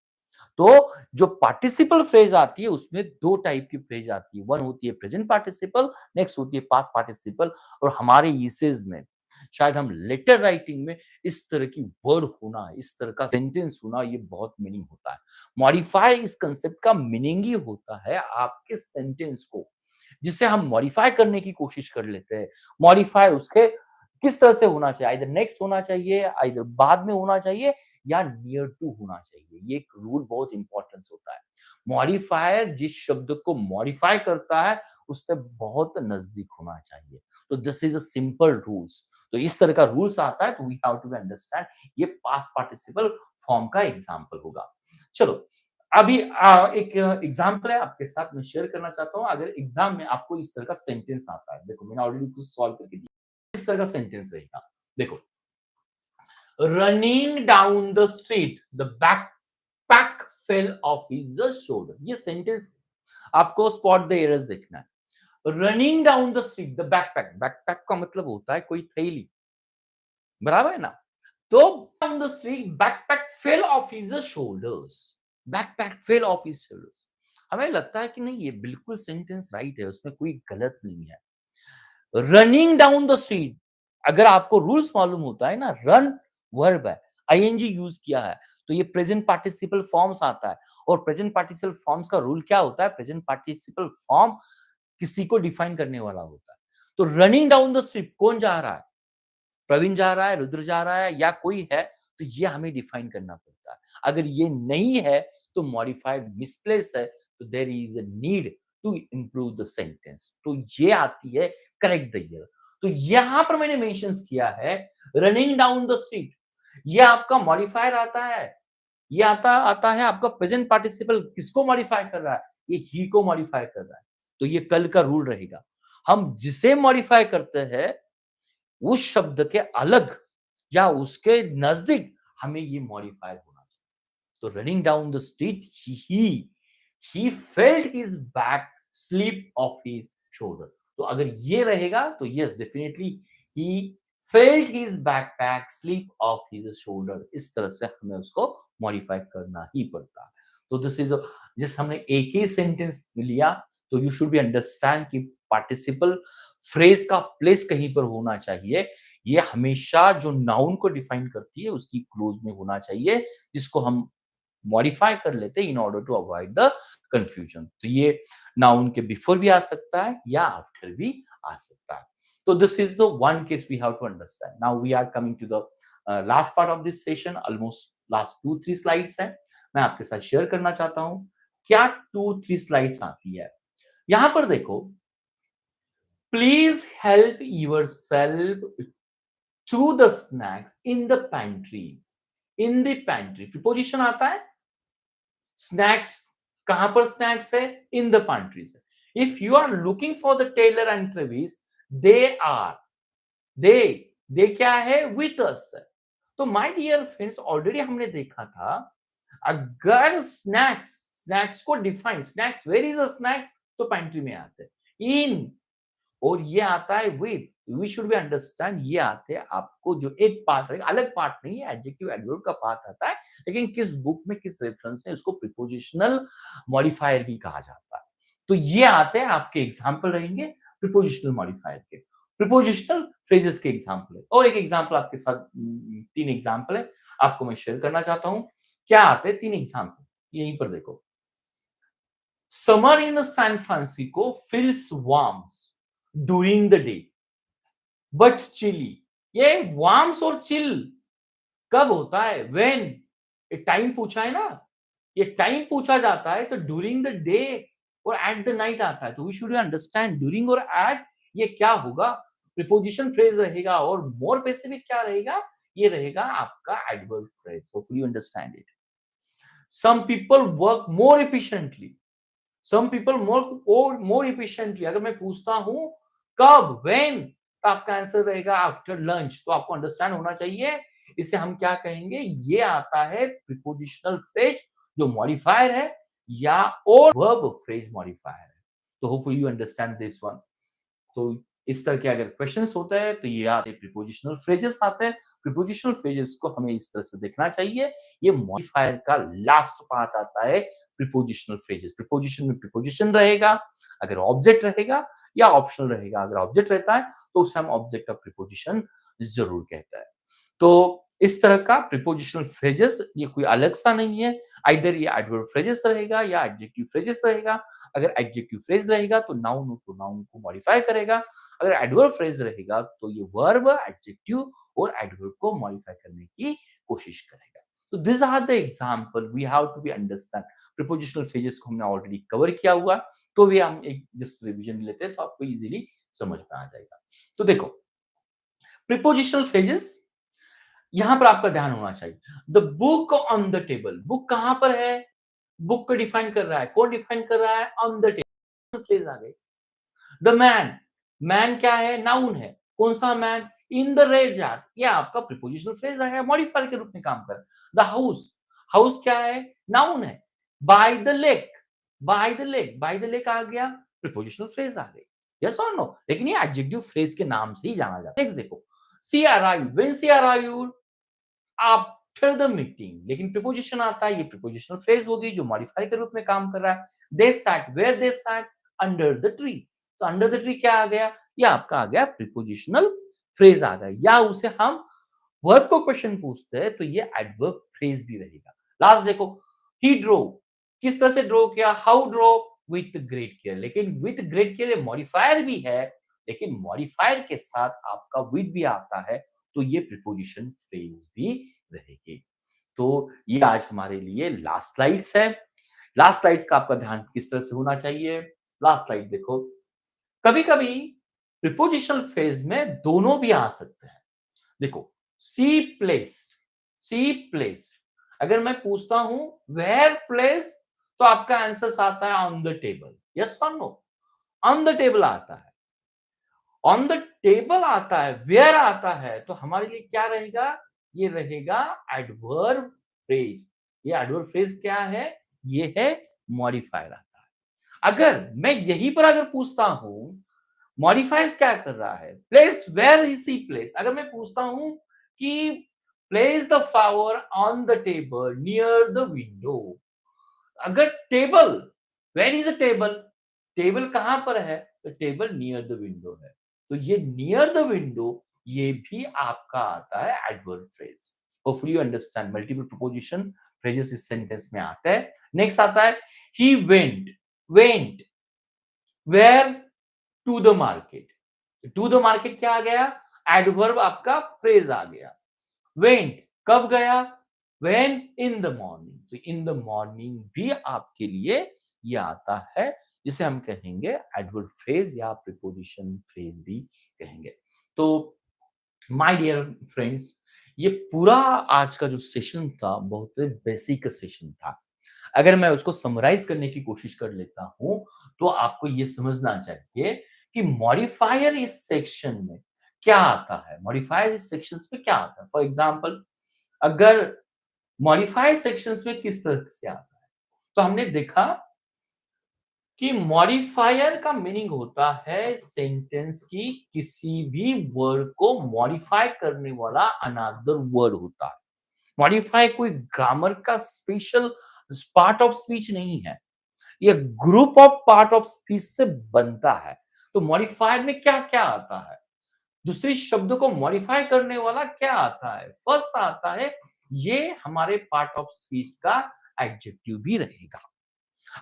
तो जो पार्टिसिपल फ्रेज आती है उसमें दो टाइप की फ्रेज आती है, वन होती है प्रेजेंट पार्टिसिपल, नेक्स्ट होती है पास्ट पार्टिसिपल। और हमारे यूसेज में शायद हम लेटर राइटिंग में इस तरह की वर्ड होना, इस तरह का सेंटेंस होना, ये बहुत मीनिंग होता है। मॉडिफाई इस कंसेप्ट का मीनिंग ही होता है आपके सेंटेंस को, जिसे हम मॉडिफाई करने की कोशिश कर लेते हैं। मॉडिफाई उसके किस तरह से होना चाहिए, आइदर नेक्स्ट होना चाहिए, आइदर बाद में होना चाहिए, या नियर टू होना चाहिए। ये एक रूल बहुत इंपॉर्टेंस होता है। मॉडिफायर जिस शब्द को मॉडिफाई करता है उससे बहुत नजदीक होना चाहिए। तो this is a simple rules. तो इस तरह का रूल्स आता है तो वी हैव टू अंडरस्टैंड। ये पास्ट पार्टिसिपल फॉर्म का एग्जांपल होगा। चलो अभी एक एग्जांपल है आपके साथ मैं शेयर करना चाहता हूँ। अगर एग्जाम में आपको इस तरह का सेंटेंस आता है, देखो मैंने ऑलरेडी कुछ सॉल्व करके दिया। इस तरह का सेंटेंस रहेगा, देखो running down the street the backpack fell off his shoulder. ये सेंटेंस आपको स्पॉट द एरर्स देखना है। Running down the street the backpack, backpack का मतलब होता है कोई थैली, बराबर है ना। तो down the street backpack fell off his shoulders, backpack fell off his shoulders. हमें लगता है कि नहीं ये बिल्कुल सेंटेंस राइट है, उसमें कोई गलत नहीं है। रनिंग डाउन द स्ट्रीट, अगर आपको रूल्स मालूम होता है ना, रन वर्ब है, आईएनजी यूज किया है तो ये प्रेजेंट पार्टिसिपल फॉर्म्स आता है। और प्रेजेंट पार्टिसिपल फॉर्म्स का रूल क्या होता है, प्रेजेंट पार्टिसिपल फॉर्म किसी को डिफाइन करने वाला होता है। तो रनिंग डाउन द स्ट्रीट कौन जा रहा है, प्रवीण जा रहा है, रुद्र जा रहा है या कोई है, तो ये हमें डिफाइन करना पड़ता है। अगर ये नहीं है तो मॉडिफाइड मिसप्लेस है, तो there is a need to improve the sentence. तो ये आती है करेक्ट द ईयर। तो यहां पर मैंने मेंशन किया है रनिंग डाउन द स्ट्रीट, ये आपका मॉडिफायर आता है। ये आता आता है आपका प्रेजेंट पार्टिसिपल किसको मॉडिफाई कर रहा है, ये ही को मॉडिफाई कर रहा है। तो ये कल का रूल रहेगा, हम जिसे मॉडिफाई करते हैं उस शब्द के अलग या उसके नजदीक हमें ये मॉडिफायर होना चाहिए। तो running down the street he felt his back slip of his shoulder. तो अगर ये रहेगा तो yes definitely he felt his backpack slip of his shoulder. इस तरह से हमें उसको मॉडिफाई करना ही पड़ता है। तो दिस इज जिस हमने एक ही सेंटेंस लिया तो यू शुड बी अंडरस्टैंड कि पार्टिसिपल फ्रेज का प्लेस कहीं पर होना चाहिए। ये हमेशा जो नाउन को डिफाइन करती है उसकी क्लोज में होना चाहिए, जिसको हम मॉडिफाई कर लेते हैं in order to avoid the confusion. तो ये नाउन के बिफोर भी आ सकता है या आफ्टर भी आ सकता है। तो this is the one case we have to understand. Now we are coming to the last part of this session. Almost last 2-3 slides है, मैं आपके साथ शेयर करना चाहता हूं क्या 2-3 स्लाइड्स आती है। यहां पर देखो, please help yourself to the snacks in the pantry. In the pantry preposition आता है, स्नैक्स कहां पर स्नैक्स है, इन द पैंट्री से। If you are looking for the Taylor and Travis, they are they they क्या है, with us. तो my dear friends already हमने देखा था, अगर स्नैक्स स्नैक्स को define, snacks where is a snacks, तो पैंट्री में आते हैं। इन और ये आता है with, we should be understand ये आते हैं आपको जो एक पार्ट है, अलग पार्ट नहीं है, एडजेक्टिव एडवर्ब का पार्ट आता है, लेकिन किस बुक में किस रेफरेंस में उसको प्रीपोजिशनल मॉडिफायर भी कहा जाता है। तो ये आते हैं आपके एग्जांपल रहेंगे प्रीपोजिशनल मॉडिफायर के, प्रीपोजिशनल फ्रेजेस के एग्जांपल है। और एक एग्जांपल आपके साथ 3 एग्जांपल है आपको मैं शेयर करना चाहता हूं। क्या आते हैं 3 एग्जांपल, यहीं पर देखो। Summer in San Francisco feels warm during the day, but chilly. ये warms और chill कब होता है? When? ये टाइम पूछा है ना, ये टाइम पूछा जाता है तो ड्यूरिंग द डे और एट द नाइट आता है। तो वी शुड अंडरस्टैंड ड्यूरिंग और एट ये क्या होगा, प्रीपोजिशन फ्रेज रहेगा। और मोर स्पेसिफिक क्या रहेगा, ये रहेगा आपका adverb phrase. Hopefully you understand it. Some people work more efficiently, some people more efficiently. अगर मैं पूछता हूं कब, व्हेन, तो आपका आंसर रहेगा आफ्टर लंच। तो आपको अंडरस्टैंड होना चाहिए, इसे हम क्या कहेंगे, ये आता है प्रीपोजिशनल फ्रेज जो मॉडिफायर है या और वर्ब फ्रेज मॉडिफायर है। तो hopefully you understand this one. तो इस तरह के अगर क्वेश्चंस होते हैं तो ये आते प्रीपोजिशनल फ्रेजेस आते हैं। प्रीपोजिशनल फ्रेजेस को हमें इस तरह से देखना चाहिए, ये मॉडिफायर का लास्ट पार्ट आता है प्रीपोजिशनल फ्रेजेस। प्रीपोजिशन में प्रीपोजिशन रहेगा, अगर ऑब्जेक्ट रहेगा या ऑप्शनल रहेगा। अगर ऑब्जेक्ट रहता है तो उसे हम ऑब्जेक्ट ऑफ प्रीपोजिशन जरूर कहता है। तो इस तरह का प्रीपोजिशनल फ्रेजेस ये कोई अलग सा नहीं है, आइदर ये एडवर्ब फ्रेजेस रहेगा या एडजेक्टिव फ्रेजेस रहेगा। अगर एडजेक्टिव फ्रेज रहेगा तो नाउन हो तो नाउन को मॉडिफाई करेगा, अगर एडवर्ब फ्रेज रहेगा तो ये वर्ब, एडजेक्टिव और एडवर्ब को मॉडिफाई करने की कोशिश करेगा। So these are the example we have to be understand. Prepositional phases को हमने ऑलरेडी कवर किया हुआ, तो भी हम एक जस्ट रिवीजन लेते हैं तो आपको इजीली समझ में आ जाएगा। तो देखो प्रीपोजिशनल फेजेस, यहां पर आपका ध्यान होना चाहिए। The book on the table, book कहां पर है? बुक को डिफाइन कर रहा है, कौन डिफाइन कर रहा है? ऑन द टेबल फ्रेज आ गई। द मैन, मैन क्या है? नाउन है। कौन सा man? In the red jar, ये आपका प्रीपोजिशनल फ्रेज है, मॉडिफायर के रूप में काम कर रहा है। द हाउस, हाउस क्या है? नाउन है। By the lake, by the lake, by the lake आ गया, प्रीपोजिशनल फ्रेज आ गई। यस और नो? लेकिन ये एडजेक्टिव फ्रेज के नाम से ही जाना जाता है। नेक्स्ट देखो, she arrive, when she arrive after the meeting, लेकिन प्रीपोजिशन आता है, ये प्रीपोजिशनल फ्रेज होगी जो मॉडिफायर के रूप में काम कर रहा है। They sat, where they sat, under the tree, तो अंडर द ट्री क्या आ गया? ये आपका आ गया प्रीपोजिशनल फ्रेज आ गया। या उसे हम वर्ब को क्वेश्चन पूछते हैं तो ये एडवर्ब फ्रेज भी रहेगा। लास्ट देखो, ही ड्रो, किस तरह से ड्रो किया? How drew? With great care, लेकिन विथ ग्रेट केयर मॉडिफायर भी है, लेकिन मॉडिफायर के साथ आपका विथ भी आता है, तो ये प्रीपोजिशन फ्रेज भी रहेगी। तो ये आज हमारे लिए लास्ट स्लाइड्स है। लास्ट स्लाइड्स का आपका ध्यान किस तरह से होना चाहिए? लास्ट स्लाइड देखो, कभी-कभी प्रीपोजिशनल फेज में दोनों भी आ सकते हैं। देखो, सी प्लेस्ड, सी प्लेस्ड, अगर मैं पूछता हूं वेयर प्लेस, तो आपका आंसर आता है ऑन द टेबल। यस और नो? ऑन द टेबल आता है, ऑन द टेबल आता है, वेयर आता है, तो हमारे लिए क्या रहेगा? ये रहेगा एडवर्ब फ्रेज। ये एडवर्ब फ्रेज क्या है? ये है मॉडिफायर आता है। अगर मैं यहीं पर अगर पूछता हूं मॉडिफाइज क्या कर रहा है? Place, where is he place, अगर मैं पूछता हूं कि place the flower on the table near the window, अगर table, where is a table, table कहां पर है? तो टेबल नियर द विंडो है, तो ये नियर द विंडो ये भी आपका आता है adverb phrase. Hopefully you understand, multiple preposition phrases इस सेंटेंस में आता है। नेक्स्ट आता है he went, went where? To the market, to the market क्या आ गया? एडवर्ब आपका फ्रेज आ गया। वेंट कब गया? वेन इन द मॉर्निंग, तो इन द मॉर्निंग भी आपके लिए ये आता है, जिसे हम कहेंगे एडवर्ब फ्रेज या प्रीपोजिशन फ्रेज भी कहेंगे। तो माय डियर फ्रेंड्स, ये पूरा आज का जो सेशन था बहुत बेसिक सेशन था। अगर मैं उसको समराइज करने की कोशिश कर लेता हूं, तो आपको ये समझना चाहिए कि मॉडिफायर इस सेक्शन में क्या आता है, मॉडिफायर इस सेक्शंस में क्या आता है। फॉर एग्जांपल, अगर मॉडिफायर सेक्शंस में किस तरह से आता है, तो हमने देखा कि मॉडिफायर का मीनिंग होता है सेंटेंस की किसी भी वर्ड को मॉडिफाई करने वाला अनदर वर्ड होता है। मॉडिफाई कोई ग्रामर का स्पेशल पार्ट ऑफ स्पीच नहीं है, ये group of part of speech से बनता है। तो मॉडिफायर में क्या क्या आता है? दूसरी शब्द को मॉडिफाई करने वाला क्या आता है? फर्स्ट आता है, ये हमारे पार्ट ऑफ स्पीच का एडजेक्टिव भी रहेगा।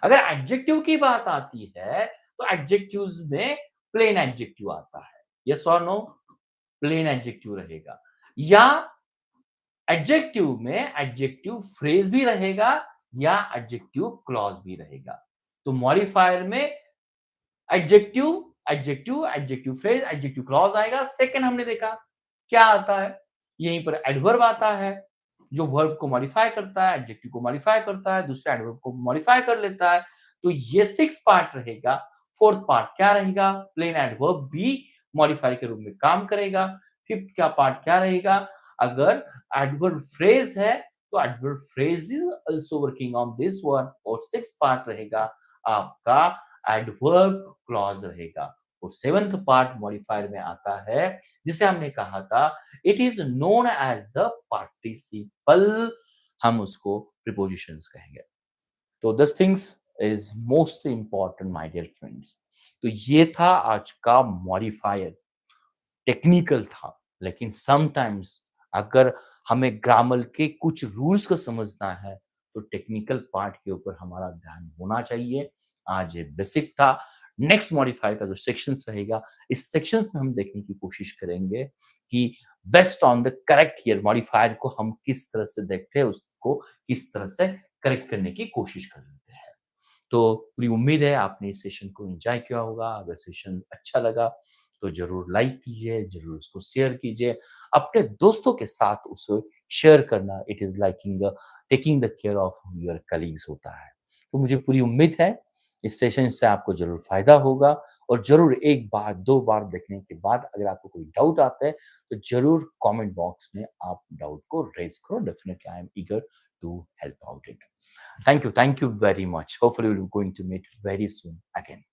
अगर एडजेक्टिव की बात आती है तो एडजेक्टिव्स में प्लेन एडजेक्टिव आता है। यस और नो? प्लेन एडजेक्टिव रहेगा, या एडजेक्टिव में एडजेक्टिव फ्रेज भी रहेगा या एडजेक्टिव क्लॉज भी रहेगा। तो मॉडिफायर में adjective, adjective, adjective phrase, adjective clause आएगा। सेकंड हमने देखा क्या आता है, यहीं पर एडवर्ब आता है जो वर्ब को मॉडिफाई करता है, एडजेक्टिव को मॉडिफाई करता है, दूसरे एडवर्ब को मॉडिफाई कर लेता है। तो ये 6 पार्ट रहेगा। फोर्थ पार्ट क्या रहेगा? प्लेन एडवर्ब भी मॉडिफायर के रूप में काम करेगा। फिफ्थ का पार्ट क्या रहेगा? अगर एडवर्ब फ्रेज है तो adverb phrase is also working on this one, और 6 पार्ट रहेगा आपका एडवर्ब क्लॉज रहेगा। और 7th पार्ट मॉडिफायर में आता है जिसे हमने कहा था it is known as the participle, हम उसको प्रीपोजिशंस कहेंगे। तो this things is most important my dear friends. तो ये था आज का मॉडिफायर, टेक्निकल था, लेकिन समटाइम्स अगर हमें ग्रामर के कुछ रूल्स को समझना है तो टेक्निकल पार्ट के ऊपर हमारा ध्यान होना चाहिए। आज ये बेसिक था, नेक्स्ट मॉडिफायर का जो सेक्शंस रहेगा, इस सेक्शंस में हम देखने की कोशिश करेंगे कि based on the correct here modifier को हम किस तरह से देखते हैं, उसको किस तरह से करेक्ट करने की कोशिश कर लेते हैं। तो पूरी उम्मीद है आपने इस सेशन को एंजॉय किया होगा। अगर सेशन अच्छा लगा तो ज़रूर लाइक कीजिए, ज़रूर उसको शेयर कीजिए। अपने दोस्तों के साथ उसे शेयर करना it is liking taking the care of your colleagues होता है। तो मुझे पूरी उम्मीद है इस सेशन से आपको ज़रूर फ़ायदा होगा और ज़रूर 1 बार, 2 बार देखने के बाद अगर आपको कोई डाउट आता है तो ज़रूर कमेंट बॉक्स में आप डाउट को रेज़ करो। Definitely I am eager to help out it. Thank you very much. Hopefully we're going to meet very soon again.